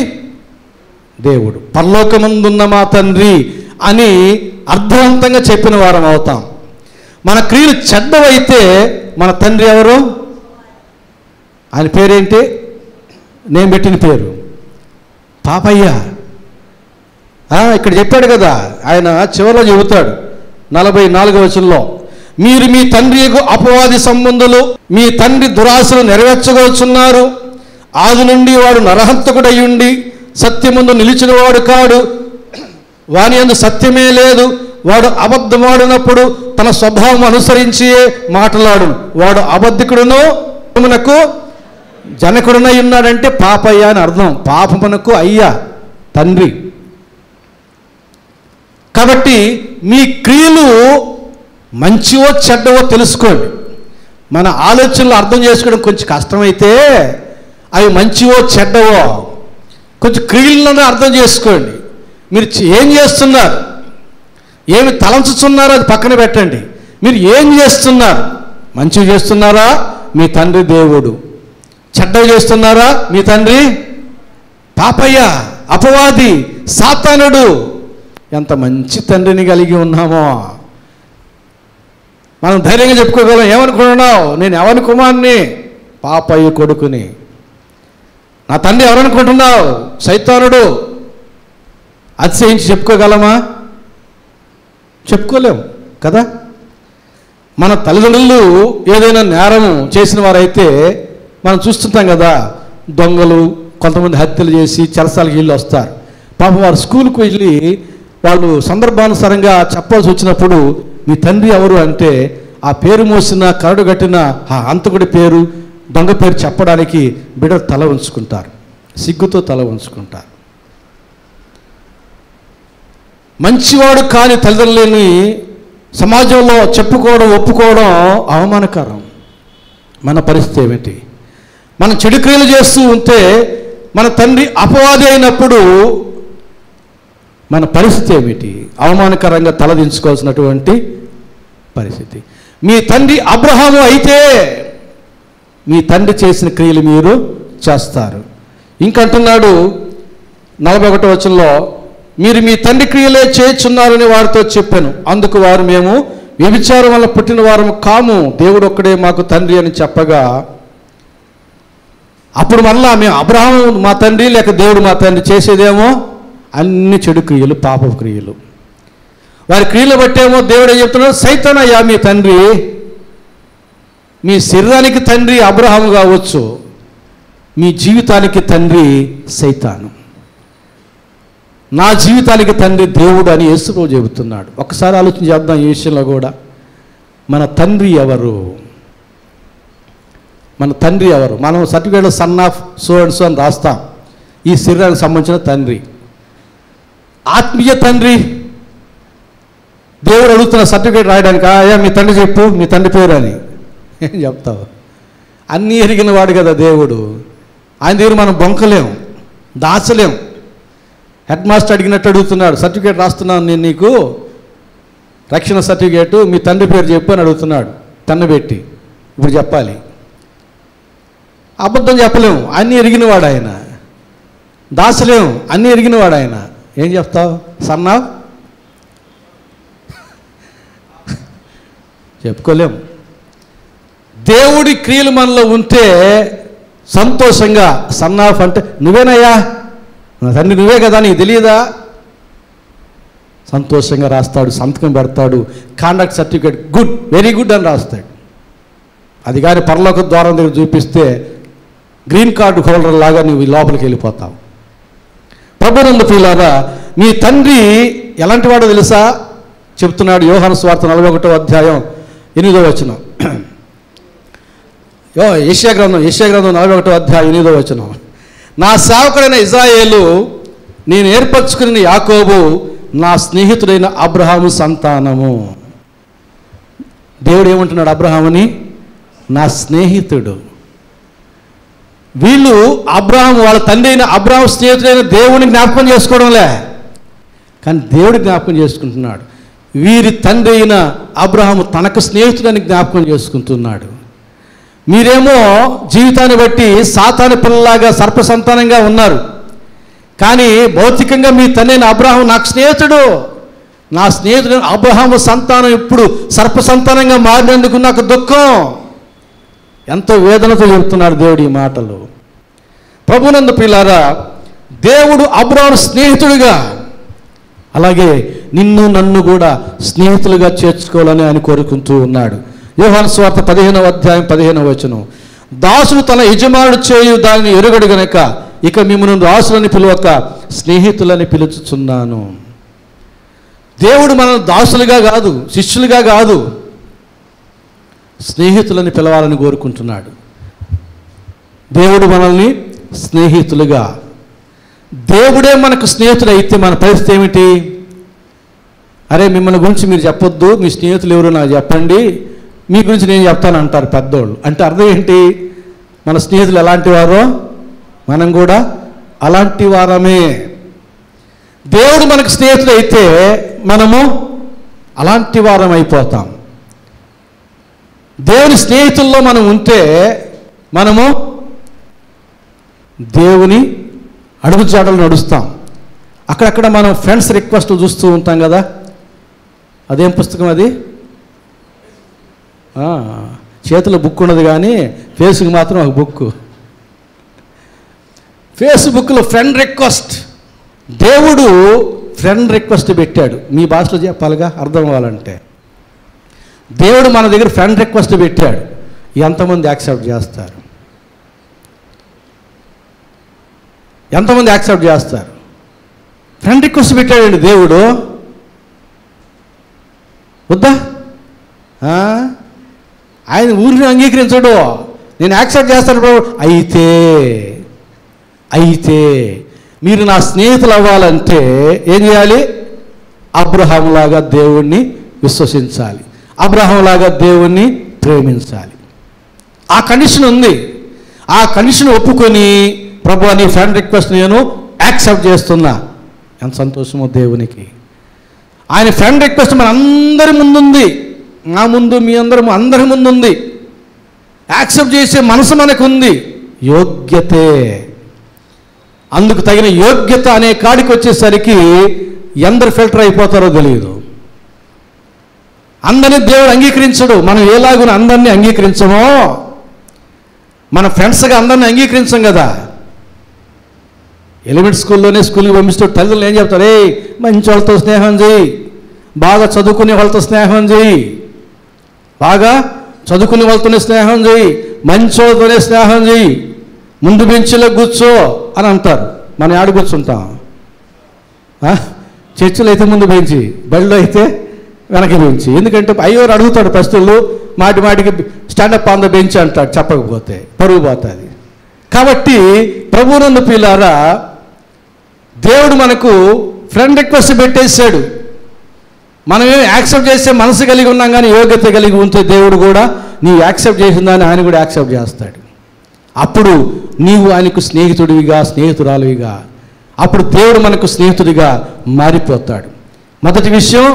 దేవుడు, పరలోకమందున్న మా తండ్రి అని అర్థవంతంగా చెప్పిన వారం అవుతాం. మన క్రియలు చెడ్డవైతే మన తండ్రి ఎవరు? ఆయన పేరేంటి? నేను పెట్టిన పేరు పాపయ్య. ఇక్కడ చెప్పాడు కదా, ఆయన చివరిలో చెబుతాడు 44వ వచనంలో, మీరు మీ తండ్రి అపవాది సంబంధులు, మీ తండ్రి దురాశలు నెరవేర్చగలుచున్నారు. ఆది నుండి వాడు నరహంతకుడయ్యుండి సత్యముందు నిలిచినవాడు కాడు, వాని యందు సత్యమే లేదు. వాడు అబద్ధమాడినప్పుడు తన స్వభావం అనుసరించి మాట్లాడు. వాడు అబద్ధికుడును పాపమునకు జనకుడునై ఉన్నాడంటే పాపయ్య అని అర్థం. పాపమునకు అయ్యా తండ్రి. కాబట్టి మీ క్రియలు మంచివో చెడ్డవో తెలుసుకోండి. మన ఆలోచనలు అర్థం చేసుకోవడం కొంచెం కష్టమైతే అవి మంచివో చెడ్డవో కొంచెం క్రియలను అర్థం చేసుకోండి. మీరు ఏం చేస్తున్నారు, ఏమి తలంచుతున్నారో అది పక్కన పెట్టండి. మీరు ఏం చేస్తున్నారు? మంచివి చేస్తున్నారా? మీ తండ్రి దేవుడు. చెడ్డవి చేస్తున్నారా? మీ తండ్రి పాపయ్య, అపవాది, సాతానుడు. ఎంత మంచి తండ్రిని కలిగి ఉన్నామో మనం ధైర్యంగా చెప్పుకోగలం. ఏమనుకుంటున్నావు? నేను ఎవరి కుమారుని? పాపయ్య కొడుకుని. నా తండ్రి ఎవరనుకుంటున్నావు? సైతానుడు. అతిశయించి చెప్పుకోగలమా? చెప్పుకోలేము కదా. మన తల్లిదండ్రులు ఏదైనా నేరము చేసిన వారైతే మనం చూస్తుంటాం కదా, దొంగలు కొంతమంది హత్యలు చేసి చెరసాలకు వెళ్ళి వస్తారు. పాపం వారు స్కూల్కి వెళ్ళి వాళ్ళు సందర్భానుసారంగా చెప్పాల్సి వచ్చినప్పుడు మీ తండ్రి ఎవరు అంటే ఆ పేరు మోసిన కరడు కట్టిన ఆ హంతకుడి పేరు, దొంగ పేరు చెప్పడానికి బిడ్డ తల ఉంచుకుంటారు, సిగ్గుతో తల ఉంచుకుంటారు. మంచివాడు కాని తల్లిదండ్రులని సమాజంలో చెప్పుకోవడం, ఒప్పుకోవడం అవమానకరం. మన పరిస్థితి ఏమిటి? మనం చెడు క్రియలు చేస్తూ ఉంటే మన తండ్రి అపవాది అయినప్పుడు మన పరిస్థితి ఏమిటి? అవమానకరంగా తలదించుకోవాల్సినటువంటి పరిస్థితి. మీ తండ్రి అబ్రహాము అయితే మీ తండ్రి చేసిన క్రియలు మీరు చేస్తారు. ఇంకంటున్నాడు 41వ వచనంలో, మీరు మీ తండ్రి క్రియలే చేయుచున్నారని వారితో చెప్పాను. అందుకు వారు, మేము వ్యభిచారం వల్ల పుట్టిన వారము కాము, దేవుడు ఒక్కడే మాకు తండ్రి అని చెప్పగా, అప్పుడు మళ్ళా మేము అబ్రహాము మా తండ్రి లేక దేవుడు మా తండ్రి చేసేదేమో అన్ని చెడు క్రియలు, పాప క్రియలు. వారి క్రియలు బట్టేమో దేవుడు ఏం చెప్తున్నాడు? సైతానయ్యా మీ తండ్రి. మీ శరీరానికి తండ్రి అబ్రహాము కావచ్చు, మీ జీవితానికి తండ్రి సైతాను. నా జీవితానికి తండ్రి దేవుడు అని యేసుప్రభువు చెబుతున్నాడు. ఒకసారి ఆలోచన చేద్దాం ఈ విషయంలో కూడా. మన తండ్రి ఎవరు? మన తండ్రి ఎవరు? మనం సర్టిఫికేట్లో son of so and so అని రాస్తాం, ఈ శరీరానికి సంబంధించిన తండ్రి. ఆత్మీయ తండ్రి దేవుడు అడుగుతున్న సర్టిఫికేట్ రాయడానికి, అయ్యా మీ తండ్రి చెప్పు, మీ తండ్రి పేరు అని ఏం చెప్తావు? అన్నీ ఎరిగిన వాడు కదా దేవుడు. ఆయన దగ్గర మనం బొంకలేం, దాచలేం. హెడ్ మాస్టర్ అడిగినట్టు అడుగుతున్నాడు, సర్టిఫికేట్ రాస్తున్నాను నేను నీకు, రక్షణ సర్టిఫికేటు, మీ తండ్రి పేరు చెప్పు అని అడుగుతున్నాడు తన్నబెట్టి. ఇప్పుడు చెప్పాలి, అబద్ధం చెప్పలేము, అన్నీ ఎరిగినవాడు ఆయన. దాచలేము, అన్నీ ఎరిగినవాడు ఆయన. ఏం చెప్తావు? సన్నా చెప్పుకోలేం. దేవుడి క్రియలు మనలో ఉంటే సంతోషంగా సన్నాఫ్ అంటే నువ్వేనయ్యా, నా తండ్రి నువ్వే కదా, నీకు తెలియదా? సంతోషంగా రాస్తాడు, సంతకం పెడతాడు, conduct certificate good, very good అని రాస్తాడు. అది కానీ పరలోక ద్వారం దగ్గర చూపిస్తే గ్రీన్ కార్డు హోల్డర్ లాగా నువ్వు లోపలికి వెళ్ళిపోతావు. ప్రభునందు ప్రియులారా, మీ తండ్రి ఎలాంటి వాడో తెలుసా? చెప్తున్నాడు యోహాను సువార్త 41వ అధ్యాయం 8వ వచనం. యెషయా గ్రంథం 41వ అధ్యాయం 8వ వచనం. నా సేవకుడైన ఇజ్రాయేలు, నేను ఏర్పరచుకున్న యాకోబు, నా స్నేహితుడైన అబ్రహాము సంతానము. దేవుడు ఏమంటున్నాడు అబ్రహాముని? నా స్నేహితుడు. వీళ్ళు అబ్రహాము వాళ్ళ తండ్రి అయిన అబ్రహాము స్నేహితుడైన దేవుని జ్ఞాపకం చేసుకోవడంలే, కానీ దేవుడి జ్ఞాపకం చేసుకుంటున్నాడు. వీరి తండ్రి అయిన అబ్రహాము తనకు స్నేహితుడని జ్ఞాపకం చేసుకుంటున్నాడు. మీరేమో జీవితాన్ని బట్టి సాతాను పిల్లలాగా సర్ప సంతానంగా ఉన్నారు, కానీ భౌతికంగా మీ తండ్రి అయిన అబ్రహాము నాకు స్నేహితుడు, నా స్నేహితుడు అబ్రహాము సంతానం ఇప్పుడు సర్ప సంతానంగా మారినందుకు నాకు దుఃఖం. ఎంతో వేదనతో చెబుతున్నాడు దేవుడు ఈ మాటలు. ప్రభునందు ప్రియులారా, దేవుడు అబ్రహాము స్నేహితుడిగా, అలాగే నిన్ను నన్ను కూడా స్నేహితులుగా చేర్చుకోవాలని ఆయన కోరుకుంటూ ఉన్నాడు. యోహాను సువార్త 15వ అధ్యాయం 15వ వచనం. దాసుడు తన యజమానుడు చేయు దానిని ఎరుగడు గనక ఇక మిమ్మల్ని దాసులని పిలువక స్నేహితులని పిలుచుచున్నాను. దేవుడు మనల్ని దాసులుగా కాదు, శిష్యులుగా కాదు, స్నేహితులని పిలవాలని కోరుకుంటున్నాడు. దేవుడు మనల్ని స్నేహితులుగా, దేవుడే మనకు స్నేహితుడు అయితే మన పరిస్థితి ఏమిటి? అరే మిమ్మల్ని గురించి మీరు చెప్పొద్దు, మీ స్నేహితులు ఎవరు నాకు చెప్పండి, మీ గురించి నేను చెప్తాను అంటారు పెద్దోళ్ళు. అంటే అర్థం ఏంటి? మన స్నేహితులు ఎలాంటి వారో మనం కూడా అలాంటి వారమే. దేవుడు మనకు స్నేహితుడు అయితే మనము అలాంటి వారం అయిపోతాం. దేవుని స్నేహితుల్లో మనం ఉంటే మనము దేవుని అడుగుజాడలు నడుస్తాం. అక్కడక్కడ మనం ఫ్రెండ్స్ రిక్వెస్ట్ చూస్తూ ఉంటాం కదా. అదేం పుస్తకం అది? చేతిలో బుక్ ఉన్నది కానీ ఫేస్కి మాత్రం ఒక బుక్. ఫేస్బుక్లో ఫ్రెండ్ రిక్వెస్ట్, దేవుడు ఫ్రెండ్ రిక్వెస్ట్ పెట్టాడు. మీ భాషలో చెప్పాలిగా అర్థం అవ్వాలంటే. దేవుడు మన దగ్గర ఫ్రెండ్ రిక్వెస్ట్ పెట్టాడు. ఎంతమంది యాక్సెప్ట్ చేస్తారు? ఎంతమంది యాక్సెప్ట్ చేస్తారు? ఫ్రెండ్ రిక్వెస్ట్ పెట్టాడండి దేవుడు. వద్దా? ఆయన ఊరిని అంగీకరించడు. నేను యాక్సెప్ట్ చేస్తాను. అయితే మీరు నా స్నేహితులు అవ్వాలంటే ఏం చేయాలి? అబ్రహాములాగా దేవుణ్ణి విశ్వసించాలి, అబ్రహాములాగా దేవుణ్ణి ప్రేమించాలి. ఆ కండిషన్ ఉంది. ఆ కండిషన్ ఒప్పుకొని, ప్రభు నీ ఫ్రెండ్ రిక్వెస్ట్ నేను యాక్సెప్ట్ చేస్తున్నా, ఎంత సంతోషమో దేవునికి. ఆయన ఫ్రెండ్ రిక్వెస్ట్ మన అందరి ముందుంది, నా ముందు, మీ అందరి ముందుంది. యాక్సెప్ట్ చేసే మనసు మనకుంది. యోగ్యతే, అందుకు తగిన యోగ్యత అనే కాడికి వచ్చేసరికి ఎందరు ఫిల్టర్ అయిపోతారో తెలియదు. అందరినీ దేవుడు అంగీకరించడు. మనం ఎలాగున అందరినీ అంగీకరించమో, మన ఫ్రెండ్స్గా అందరినీ అంగీకరించం కదా. ఎలిమెంట్ స్కూల్కి పంపిస్తూ తల్లిదండ్రులు ఏం చెప్తారు? మంచి వాళ్ళతో స్నేహం చేయి, బాగా చదువుకునే వాళ్ళతో స్నేహం చేయి, బాగా చదువుకునే వాళ్ళతోనే స్నేహం చేయి, మంచి వాళ్ళతోనే స్నేహం చేయి, ముందు బెంచ్లో కూర్చో అని అంటారు. మనం ఆడ కూర్చుంటాం. చర్చిలో అయితే ముందు బెంచి, బడిలో అయితే వెనక బెంచి. ఎందుకంటే అయ్యోరు అడుగుతాడు ప్రస్తులు, మాటికి స్టాండప్ ఆన్ ద బెంచ్ అంటాడు, చెప్పకపోతే పరుగు పోతుంది. కాబట్టి ప్రభువునందు ప్రియులారా, దేవుడు మనకు ఫ్రెండ్ రిక్వెస్ట్ పెట్టేశాడు. మనమేమి యాక్సెప్ట్ చేసే మనసు కలిగి ఉన్నాం, కానీ యోగ్యత కలిగి ఉంటే దేవుడు కూడా నీవు యాక్సెప్ట్ చేసిందని ఆయన కూడా యాక్సెప్ట్ చేస్తాడు. అప్పుడు నీవు ఆయనకు స్నేహితుడివిగా, స్నేహితురాలువిగా, అప్పుడు దేవుడు మనకు స్నేహితుడిగా మారిపోతాడు. మొదటి విషయం,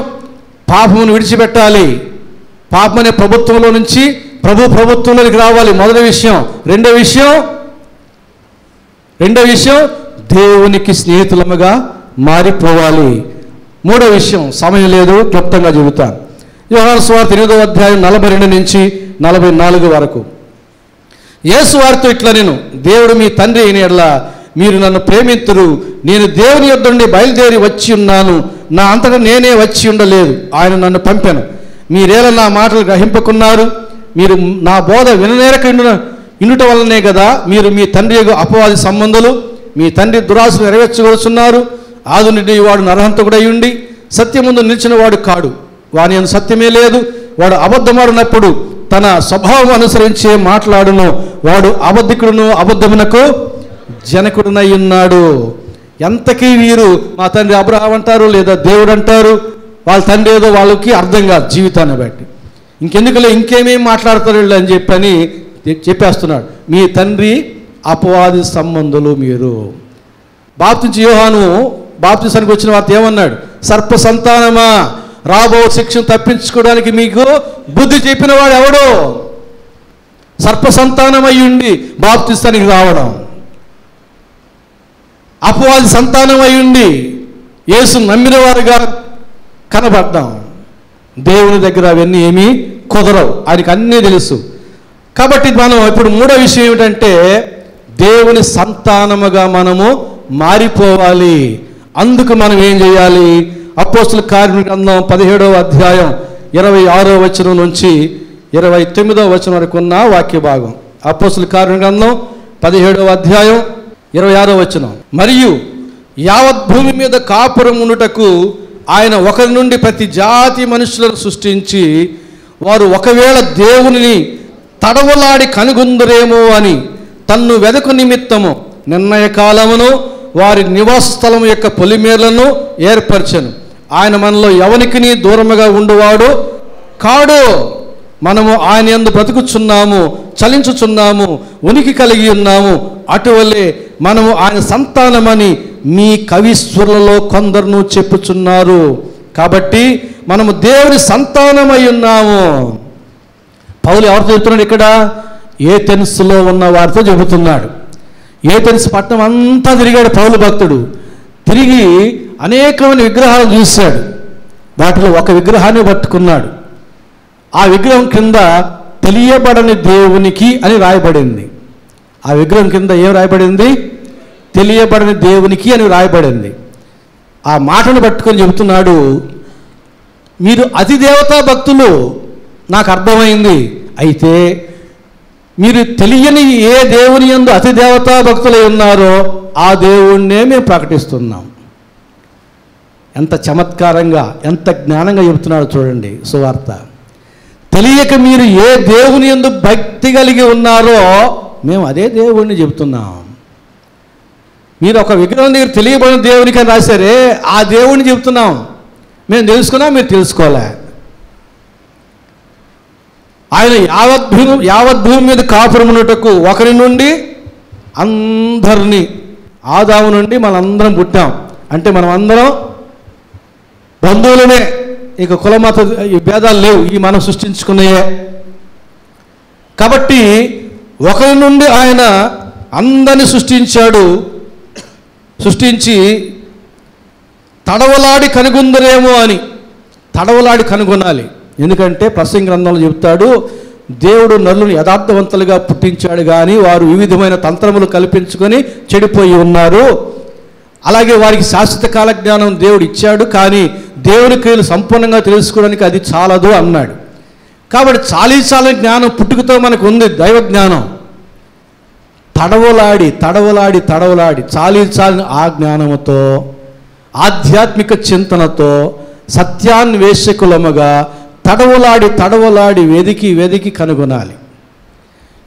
పాపమును విడిచిపెట్టాలి. పాపం అనే ప్రభుత్వంలో నుంచి ప్రభుత్వంలోకి రావాలి, మొదటి విషయం. రెండో విషయం దేవునికి స్నేహితులముగా మారిపోవాలి. మూడో విషయం, సమయం లేదు, క్లుప్తంగా చెబుతాను. యోహాను సువార్త 8వ అధ్యాయం 42 నుంచి 44 వరకు. యేసు వారితో ఇట్లా, నేను దేవుడు మీ తండ్రి అయిన యెడల మీరు నన్ను ప్రేమింతురు. నేను దేవుని యొద్ద నుండి బయలుదేరి వచ్చి ఉన్నాను, నా అంతటా నేనే వచ్చి ఉండలేదు, ఆయన నన్ను పంపాను. మీరేలా నా మాటలు గ్రహింపకున్నారు? మీరు నా బోధ విననేరక ఇండుట వల్లనే కదా మీరు మీ తండ్రి యొక్క అపవాది సంబంధులు, మీ తండ్రి దురాశలు నెరవేర్చగలుచున్నారు. ఆది నుండి వాడు నరహంతకుడై ఉండి సత్యముందు నిలిచిన వాడు కాడు, వాని యందు సత్యమే లేదు. వాడు అబద్ధమాడినప్పుడు తన స్వభావం అనుసరించే మాట్లాడును. వాడు అబద్ధికుడును, అబద్ధమునకు జనకుడునై ఉన్నాడు. ఎంతకీ వీరు మా తండ్రి అబ్రహాం అంటారు, లేదా దేవుడు అంటారు. వాళ్ళ తండ్రి ఏదో వాళ్ళకి అర్థం కాదు జీవితాన్ని బట్టి. ఇంకెందుకులే, ఇంకేమేం మాట్లాడతారు వీళ్ళు అని చెప్పేస్తున్నాడు. మీ తండ్రి అపవాది సంబంధులు మీరు. బాప్తించి యోహాను బాప్తిసానికి వచ్చిన వార్త ఏమన్నాడు? సర్ప సంతానమా, రాబో శిక్షను తప్పించుకోవడానికి మీకు బుద్ధి చెప్పిన వాడు ఎవడో? సర్ప సంతానమై ఉండి బాప్తిస్తానికి రావడం, అపవాది సంతానమై ఉండి యేసు నమ్మిన వారుగా కనబడ్డాం. దేవుని దగ్గర అవన్నీ ఏమీ కుదరవు, ఆయనకి అన్నీ తెలుసు. కాబట్టి మనం ఇప్పుడు మూడో విషయం ఏమిటంటే, దేవుని సంతానముగా మనము మారిపోవాలి. అందుకు మనం ఏం చేయాలి? అపోస్తుల కార్యముల గ్రంథం 17వ అధ్యాయం 26వ వచనం నుంచి 29వ వచనం వరకు ఉన్న వాక్య భాగం. అపోస్తుల కార్యముల గ్రంథం 17వ అధ్యాయం 26వ వచనం. మరియు యావత్ భూమి మీద కాపురం ఉండుటకు ఆయన ఒకరి నుండి ప్రతి జాతి మనుషులను సృష్టించి, వారు ఒకవేళ దేవునిని తడవలాడి కనుగొందురేమో అని తన్ను వెదకు నిమిత్తము నిర్ణయ కాలమును వారి నివాస స్థలం యొక్క పొలిమేర్లను ఏర్పరచను. ఆయన మనలో ఎవనికిని దూరముగా ఉండువాడు కాడు. మనము ఆయన యందు బ్రతుకుచున్నాము, చలించుచున్నాము, ఉనికి కలిగి ఉన్నాము. అటువలే మనము ఆయన సంతానమని మీ కవిశ్వరులలో కొందరును చెప్పుచున్నారు. కాబట్టి మనము దేవుని సంతానమై ఉన్నాము. పౌలు ఎవరితో చెబుతున్నాడు ఇక్కడ? ఏథెన్సులో ఉన్న వారితో చెబుతున్నాడు. ఏథెన్స్ పట్టణం అంతా తిరిగాడు పౌలు భక్తుడు. తిరిగి అనేకమైన విగ్రహాలు చూశాడు. వాటిలో ఒక విగ్రహాన్ని పట్టుకున్నాడు. ఆ విగ్రహం కింద తెలియబడని దేవునికి అని రాయబడింది. ఆ విగ్రహం కింద ఏం రాయబడింది? తెలియబడని దేవునికి అని రాయబడింది. ఆ మాటను పట్టుకొని చెబుతున్నాడు, మీరు అతిదేవతా భక్తులు, నాకు అర్థమైంది. అయితే మీరు తెలియని ఏ దేవుని యందు అతి దేవతా భక్తులై ఉన్నారో ఆ దేవుణ్ణే మేము ప్రకటిస్తున్నాం. ఎంత చమత్కారంగా, ఎంత జ్ఞానంగా చెబుతున్నాడు చూడండి సువార్త. తెలియక మీరు ఏ దేవుని యందు భక్తి కలిగి ఉన్నారో మేము అదే దేవుణ్ణి చెబుతున్నాం. మీరు ఒక విగ్రహం దగ్గర తెలియబడిన దేవునికి అని రాశారే, ఆ దేవుణ్ణి చెబుతున్నాం. మేము తెలుసుకున్నాం, మీరు తెలుసుకోలే. ఆయన యావత్ భూమి మీద కాపురమునటకు ఒకరి నుండి అందరినీ, ఆదాము నుండి మనందరం పుట్టాం. అంటే మనం అందరం బంధువులనే, ఇక కులమత ఈ భేదాలు లేవు, ఈ మనం సృష్టించుకున్నాయే. కాబట్టి ఒకరి నుండి ఆయన అందరిని సృష్టించి తడవలాడి కనుగొందరేమో అని, తడవలాడి కనుగొనాలి. ఎందుకంటే ప్రసంగి గ్రంథంలో చెబుతాడు, దేవుడు నరులను యథార్థవంతులుగా పుట్టించాడు కానీ వారు వివిధమైన తంత్రములు కల్పించుకొని చెడిపోయి ఉన్నారు. అలాగే వారికి శాశ్వత కాల జ్ఞానం దేవుడు ఇచ్చాడు, కానీ దేవుని క్రియలు సంపూర్ణంగా తెలుసుకోవడానికి అది చాలదు అన్నాడు. కాబట్టి చాలీచాలని జ్ఞానం పుట్టుకతో మనకు ఉంది, దైవ జ్ఞానం. తడవలాడి చాలీచాలని ఆ జ్ఞానముతో, ఆధ్యాత్మిక చింతనతో, సత్యాన్వేషకులముగా తడవలాడి వెదికి కనుగొనాలి.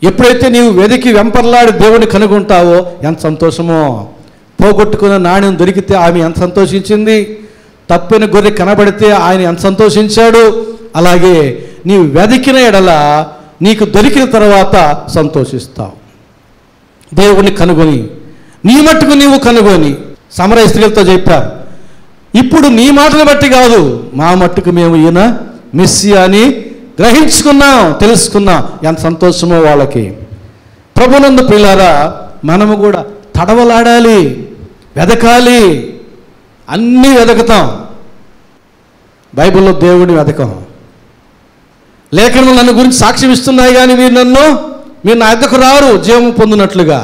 ఎప్పుడైతే నీవు వెదికి వెంపర్లాడి దేవుని కనుగొంటావో ఎంత సంతోషమో. పోగొట్టుకున్న నాణ్యం దొరికితే ఆమె ఎంత సంతోషించింది, తప్పిన గొర్రె కనబడితే ఆయన ఎంత సంతోషించాడు. అలాగే నీవు వెదికిన ఎడల నీకు దొరికిన తర్వాత సంతోషిస్తావు. దేవుణ్ణి కనుగొని, నీ మట్టుకు నీవు కనుగొని. సమరయ స్త్రీలతో చెప్పారు, ఇప్పుడు నీ మాటను బట్టి కాదు, మా మట్టుకు మేము ఈయన మెస్సియా అని గ్రహించుకున్నాం, తెలుసుకున్నాం. ఎంత సంతోషమో వాళ్ళకి. ప్రభునందు ప్రియులారా, మనము కూడా తడవలాడాలి, వెదకాలి. అన్నీ వెదకుతాం, బైబిల్లో దేవుడిని వెదకం. లేఖనములు నన్ను గురించి సాక్ష్యం ఇస్తున్నాయి కానీ మీరు నా యొద్దకు రారు జీవం పొందినట్లుగా.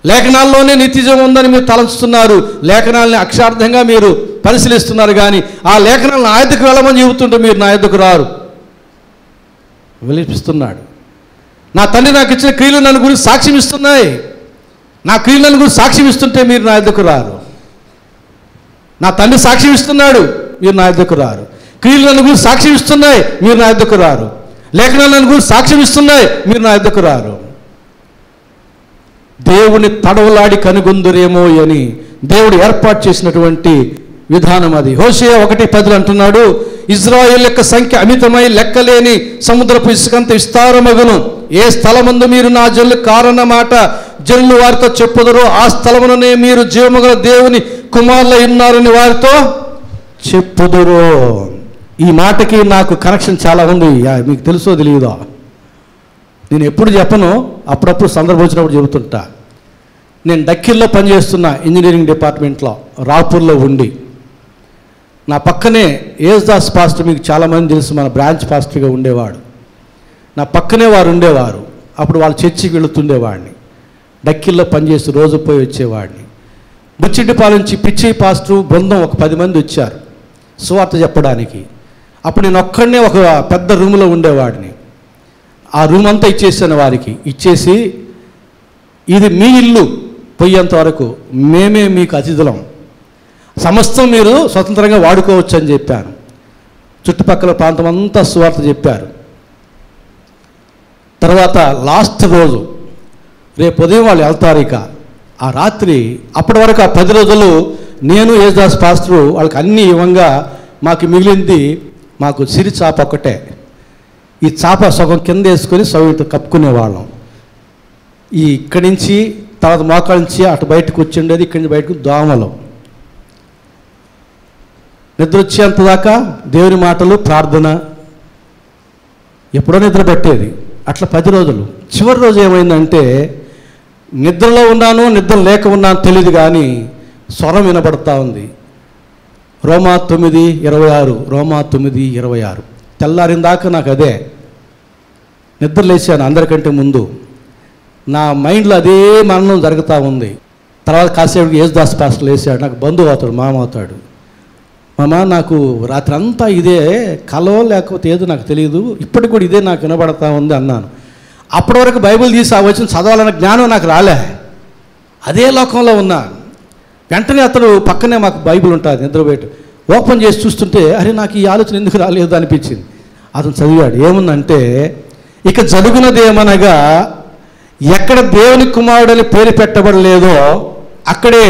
లేఖనాల్లోనే నిత్యజీవం ఉందని మీరు తలంచుతున్నారు, లేఖనాలని అక్షార్థంగా మీరు పరిశీలిస్తున్నారు, కానీ ఆ లేఖనాలను నా యొద్దకు వెళ్ళమని చెబుతుంటే మీరు నా యొద్దకు రారు. వెలిపిస్తున్నాడు. నా తండ్రి నాకు ఇచ్చిన క్రియలు నన్ను గురించి సాక్ష్యం ఇస్తున్నాయి, నా క్రియలు నన్ను గురించి సాక్ష్యం ఇస్తుంటే మీరు నా యొద్దకు రారు. నా తండ్రి సాక్ష్యం ఇస్తున్నాడు, మీరు నా యొద్దకు రారు. క్రియలు నన్ను గురించి సాక్ష్యం ఇస్తున్నాయి, మీరు నా యొద్దకు రారు. లేఖనాలు నన్ను గురించి సాక్ష్యం ఇస్తున్నాయి, మీరు నా యొద్దకు రారు. దేవుని తడవలాడి కనుగొందురేమో అని దేవుడు ఏర్పాటు చేసినటువంటి విధానం అది. హోషేయ 1:10 అంటున్నాడు, ఇజ్రాయేల్ యొక్క సంఖ్య అమితమై లెక్కలేని సముద్రపు ఇసుకంత విస్తారమగును. ఏ స్థలమందు మీరు నా జనులు కారన్నమాట జనులు వారితో చెప్పుదురో ఆ స్థలముననే మీరు జీవముగల దేవుని కుమారులు ఉన్నారని వారితో చెప్పుదురు. ఈ మాటకి నాకు కనెక్షన్ చాలా ఉంది. మీకు తెలుసో తెలియదో, నేను ఎప్పుడు చెప్పను, అప్పుడప్పుడు సందర్భం వచ్చినప్పుడు చెబుతుంటా. నేను డక్కిల్లో పనిచేస్తున్నా, ఇంజనీరింగ్ డిపార్ట్మెంట్లో రాపూర్లో ఉండి. నా పక్కనే యేసుదాస్ పాస్టర్, మీకు చాలామంది తెలుసు, మన బ్రాంచ్ పాస్టర్గా ఉండేవాడు. నా పక్కనే వారు ఉండేవారు. అప్పుడు వాళ్ళు చర్చికి వెళుతుండేవాడిని. డక్కిల్లో పనిచేస్తూ రోజు పోయి వచ్చేవాడిని. బుచ్చిడ్డిపాలెం నుంచి పిచ్చయ్య పాస్టర్ బృందం ఒక 10 మంది వచ్చారు సువార్త చెప్పడానికి. అప్పుడు నేను ఒక్కడనే ఒక పెద్ద రూమ్లో ఉండేవాడిని. ఆ రూమ్ అంతా ఇచ్చేసాను వారికి. ఇచ్చేసి, ఇది మీ ఇల్లు, పోయేంత వరకు మేమే మీకు అతిథులం, సమస్తం మీరు స్వతంత్రంగా వాడుకోవచ్చు అని చెప్పాను. చుట్టుపక్కల ప్రాంతం అంతా సువార్త చెప్పారు. తర్వాత లాస్ట్ రోజు, రేపు ఉదయం వాళ్ళు వెళ్తారు. ఇక ఆ రాత్రి, అప్పటి వరకు ఆ 10 రోజులు నేను యేసుదాస్ పాస్టరు వాళ్ళకి అన్ని ఇవ్వంగా మాకు మిగిలింది మాకు సిరి చాప ఒక్కటే. ఈ చాప సగం కింద వేసుకొని సగం కప్పుకునేవాళ్ళం. ఇక్కడి నుంచి తర్వాత మోకాళ్ళ నుంచి అటు బయటకు వచ్చిండేది, ఇక్కడి నుంచి బయటకు దోమలు. నిద్ర వచ్చేంత దాకా దేవుని మాటలు, ప్రార్థన, ఎప్పుడో నిద్ర పెట్టేది. అట్లా 10 రోజులు. చివరి రోజు ఏమైందంటే, నిద్రలో ఉన్నాను నిద్ర లేక ఉన్నాను తెలియదు కానీ స్వరం వినబడతా ఉంది. రోమా 9:26, రోమా 9:26. తెల్లారిన దాకా నాకు అదే. నిద్ర లేచాను అందరికంటే ముందు. నా మైండ్లో అదే మరణం జరుగుతూ ఉంది. తర్వాత కాసేపుకి యేసుదాస్ పాస్టర్ లేచాడు. నాకు బంధువు అవుతాడు, మామ అవుతాడు. మామ, నాకు రాత్రి అంతా ఇదే కలో లేకపోతే ఏదో నాకు తెలియదు, ఇప్పటికి కూడా ఇదే నాకు వినబడతా ఉంది అన్నాను. అప్పటి వరకు బైబిల్ తీసి ఆ వచ్చిన చదవాలన్న జ్ఞానం నాకు రాలే, అదే లోకంలో ఉన్నా. వెంటనే అతడు పక్కనే మాకు బైబిల్ ఉంటుంది నిద్రపోయేట, ఓపెన్ చేసి చూస్తుంటే అరే నాకు ఈ ఆలోచన ఎందుకు రాలేదు అనిపించింది. అతను చదివాడు. ఏముందంటే, ఇక జరుగునదేమనగా ఎక్కడ దేవుని కుమారుడని పేరు పెట్టబడలేదో అక్కడే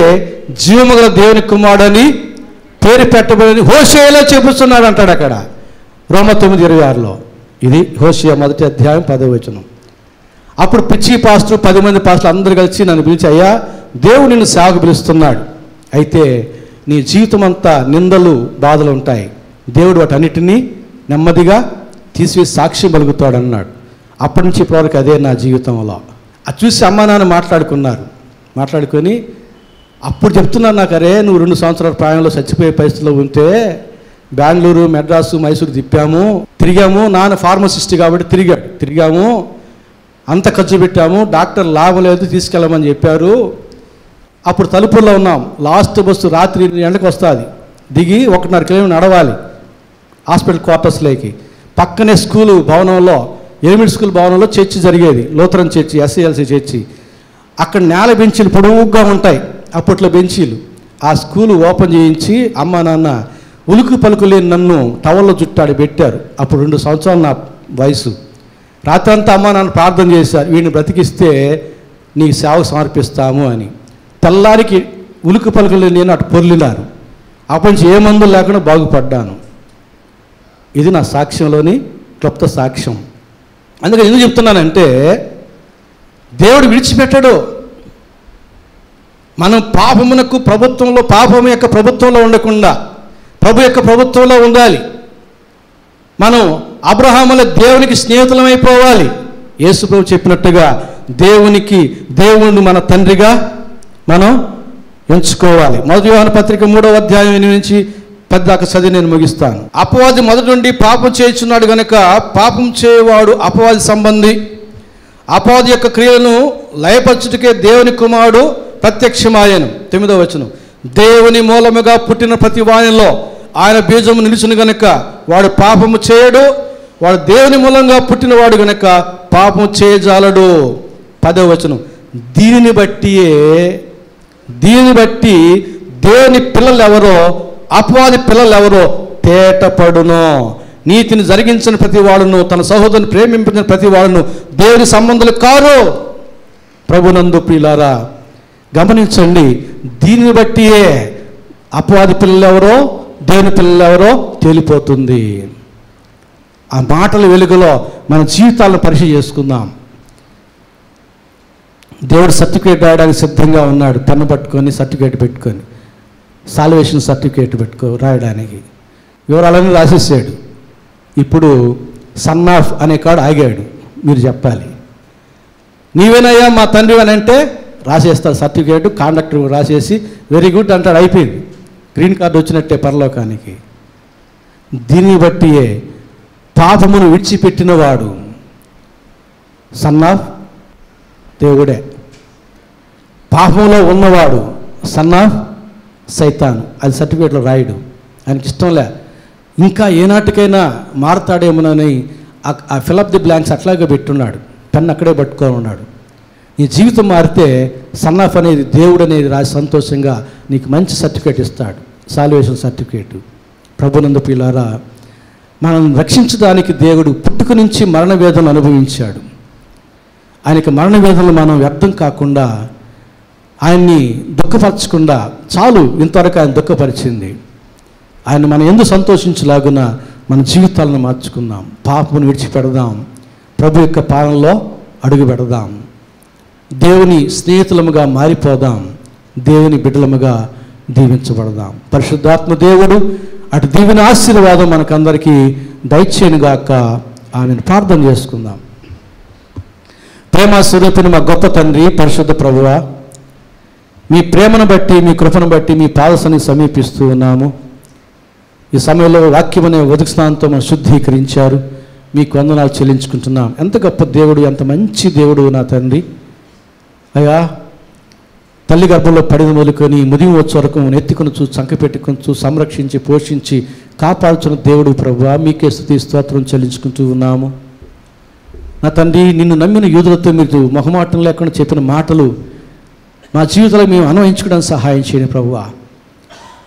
జీవముగల దేవుని కుమారుడని పేరు పెట్టబడి హోషేయలో చెబుతున్నాడు అంటాడు అక్కడ రోమా 9:26లో. ఇది హోషేయ 1వ అధ్యాయం 10వ వచనం. అప్పుడు పిచ్చి పాస్టర్ 10 మంది పాస్టర్లు అందరూ కలిసి నన్ను పిలిచి, అయ్యా దేవుడు నిన్ను సేవకు పిలుస్తున్నాడు, అయితే నీ జీవితం అంతా నిందలు బాధలు ఉంటాయి. దేవుడు వాటన్నిటినీ నెమ్మదిగా తీసివేసి సాక్ష్యం పలుకుతాడు అన్నాడు. అప్పటి నుంచి ఇప్పటివరకు అదే నా జీవితంలో. అది చూసి అమ్మా నాన్న మాట్లాడుకొని అప్పుడు చెప్తున్నాను నాకు, అరే నువ్వు 2 సంవత్సరాల ప్రాయంలో చచ్చిపోయే పరిస్థితిలో ఉంటే బెంగళూరు, మెడ్రాసు, మైసూరు తిరిగాము. నాన్న ఫార్మసిస్ట్ కాబట్టి తిరిగాము, అంత ఖర్చు పెట్టాము, డాక్టర్ లాభం లేదు తీసుకెళ్ళమని చెప్పారు. అప్పుడు తలుపుల్లో ఉన్నాం. లాస్ట్ బస్సు రాత్రి 8 గంటలకు వస్తుంది. దిగి 1.5 కిలోమీటర్ నడవాలి హాస్పిటల్ క్వార్టర్స్లోకి. పక్కనే స్కూలు భవనంలో, ఎలిమెంట్ స్కూల్ భవనంలో చర్చి జరిగేది, లూథరన్ చర్చి, SCLC చర్చి. అక్కడ నేల బెంచీలు పొడవుగా ఉంటాయి అప్పట్లో బెంచీలు. ఆ స్కూలు ఓపెన్ చేయించి అమ్మ నాన్న ఉలుకు పలుకు లేని నన్ను టవల్లో చుట్టాడు పెట్టారు. అప్పుడు 2 సంవత్సరాలు నా వయసు. రాత్రంతా అమ్మ నాన్న ప్రార్థన చేశారు, వీడిని బ్రతికిస్తే నీ సేవకు సమర్పిస్తాము అని. తెల్లారికి ఉలుకు పలుకు లేని నేను అటు పొర్లినారు. అప్పటి నుంచి ఏ మందులు లేకుండా బాగుపడ్డాను. ఇది నా సాక్ష్యంలోని క్లుప్త సాక్ష్యం. అందుకని ఎందుకు చెప్తున్నానంటే, దేవుడు విడిచిపెట్టడు. మనం పాపమునకు ప్రభుత్వంలో, పాపం యొక్క ప్రభుత్వంలో ఉండకుండా ప్రభు యొక్క ప్రభుత్వంలో ఉండాలి. మనం అబ్రహాముల దేవునికి స్నేహితులమైపోవాలి. యేసు ప్రభు చెప్పినట్టుగా దేవుని మన తండ్రిగా మనం ఎంచుకోవాలి. 1 యోహాను పత్రిక 3వ అధ్యాయం నుంచి 10 దాకా చదివి నేను ముగిస్తాను. అపవాది మొదటి నుండి పాపం చేయుచున్నాడు గనుక పాపం చేయవాడు అపవాది సంబంధి. అపవాది యొక్క క్రియలను లయపరచుటకే దేవుని కుమారుడు ప్రత్యక్షమాయను. 9వ వచనం, దేవుని మూలముగా పుట్టిన ప్రతి వానిలో ఆయన బీజము నిలుచును గనుక వాడు పాపము చేయడు, వాడు దేవుని మూలంగా పుట్టినవాడు గనుక పాపము చేయజాలడు. 10వ వచనం, దీనిని బట్టి దేవుని పిల్లలు ఎవరో అపవాది పిల్లలు ఎవరో తేటపడును. నీతిని జరిగించిన ప్రతి వాడును, తన సహోదరుని ప్రేమించిన ప్రతి వాడును దేవుని సంబంధులు కారు. ప్రభునందు ప్రియులారా గమనించండి, దీనిని బట్టియే అపవాది పిల్లలు ఎవరో దేవుని పిల్లలు ఎవరో తేలిపోతుంది. ఆ మాటల వెలుగులో మన జీవితాలను పరీక్ష చేసుకుందాం. దేవుడు సర్టిఫికేట్ రాయడానికి సిద్ధంగా ఉన్నాడు. పెన్ను పట్టుకొని సర్టిఫికేట్ పెట్టుకొని, సాల్వేషన్ సర్టిఫికేట్ రాయడానికి వివరాలన్నీ రాసేసాడు. ఇప్పుడు సన్ ఆఫ్ అనే కాడు ఆగాడు. మీరు చెప్పాలి, నీవేనయ్యా మా తండ్రి అని అంటే రాసేస్తాడు సర్టిఫికేట్. కాండక్టర్ రాసేసి వెరీ గుడ్ అంటాడు, అయిపోయింది, గ్రీన్ కార్డు వచ్చినట్టే పరలోకానికి. దీన్ని బట్టియే పాపమును విడిచిపెట్టినవాడు సన్ ఆఫ్ దేవుడే, పాపంలో ఉన్నవాడు సన్ ఆఫ్ సైతాను. అది సర్టిఫికేట్లో రాయడు, ఆయనకి ఇష్టంలే. ఇంకా ఏనాటికైనా మారతాడేమోనని ఆ ఫిలప్ ది బ్లాంక్స్ అట్లాగే పెట్టున్నాడు, పెన్ను అక్కడే పట్టుకొని ఉన్నాడు. నీ జీవితం మారితే సన్ ఆఫ్ అనేది దేవుడు అనేది రాసి సంతోషంగా నీకు మంచి సర్టిఫికేట్ ఇస్తాడు, సాల్వేషన్ సర్టిఫికేట్. ప్రభునందు ప్రియులారా, మనం రక్షించడానికి దేవుడు పుట్టుక నుంచి మరణ వేదనలు అనుభవించాడు. ఆయనకి మరణ వేదనలు మనం వ్యర్థం కాకుండా, ఆయన్ని దుఃఖపరచకుండా, చాలు ఇంతవరకు ఆయన దుఃఖపరిచింది. ఆయన మనం ఎందుకు సంతోషించలాగున మన జీవితాలను మార్చుకుందాం, పాపమును విడిచిపెడదాం, ప్రభు యొక్క పాలనలో అడుగు పెడదాం, దేవుని స్నేహితులముగా మారిపోదాం, దేవుని బిడ్డలముగా దీవించబడదాం. పరిశుద్ధాత్మ దేవుడు అటు దీవెన ఆశీర్వాదం మనకందరికీ దయచేయనుగాక. ఆమెను ప్రార్థన చేసుకుందాం. ప్రేమ స్వరూపిణి మా గొప్ప తండ్రి, పరిశుద్ధ ప్రభువా, మీ ప్రేమను బట్టి, మీ కృపను బట్టి మీ పాదసని సమీపిస్తూ ఉన్నాము. ఈ సమయంలో వాక్యం అనే ఉదక స్నానంతో మనం శుద్ధీకరించారు. మీకు వందనాలు చెల్లించుకుంటున్నాం. ఎంత గొప్ప దేవుడు, ఎంత మంచి దేవుడు నా తండ్రి. అయ్యా, తల్లి గర్భంలో పడిన మొదలుకొని ముదిమి వచ్చే వరకు ఎత్తుకొని చంకపెట్టుకొని సంరక్షించి పోషించి కాపాడుచున్న దేవుడు ప్రభువా, మీకే స్తుతి స్తోత్రం చెల్లించుకుంటూ ఉన్నాము. నా తండ్రి, నిన్ను నమ్మిన యూదులతో మీరు మొహమాటం లేకుండా చెప్పిన మాటలు మా జీవితంలో మేము అన్వయించుకోవడానికి సహాయం చేయండి ప్రభువా.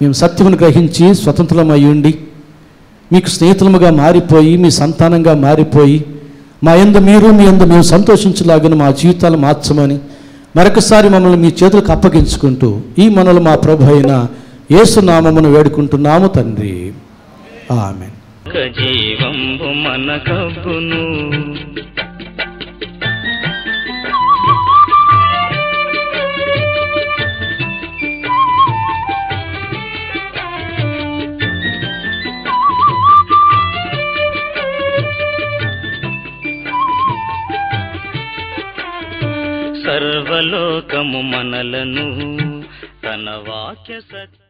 మేము సత్యమును గ్రహించి స్వతంత్రమై ఉండి మీకు స్నేహితులముగా మారిపోయి, మీ సంతానంగా మారిపోయి, మా యందు మీరు, మీ యందు మేము సంతోషించలాగిన మా జీవితాలు మార్చమని మరొకసారి మమ్మల్ని మీ చేతులకు అప్పగించుకుంటూ ఈ మనలు మా ప్రభు అయిన యేసు నామమును వేడుకుంటున్నాము తండ్రి, ఆమేన్. జీవంబు మనకబ్బును సర్వలోకము మనలను తన వాక్య సత్య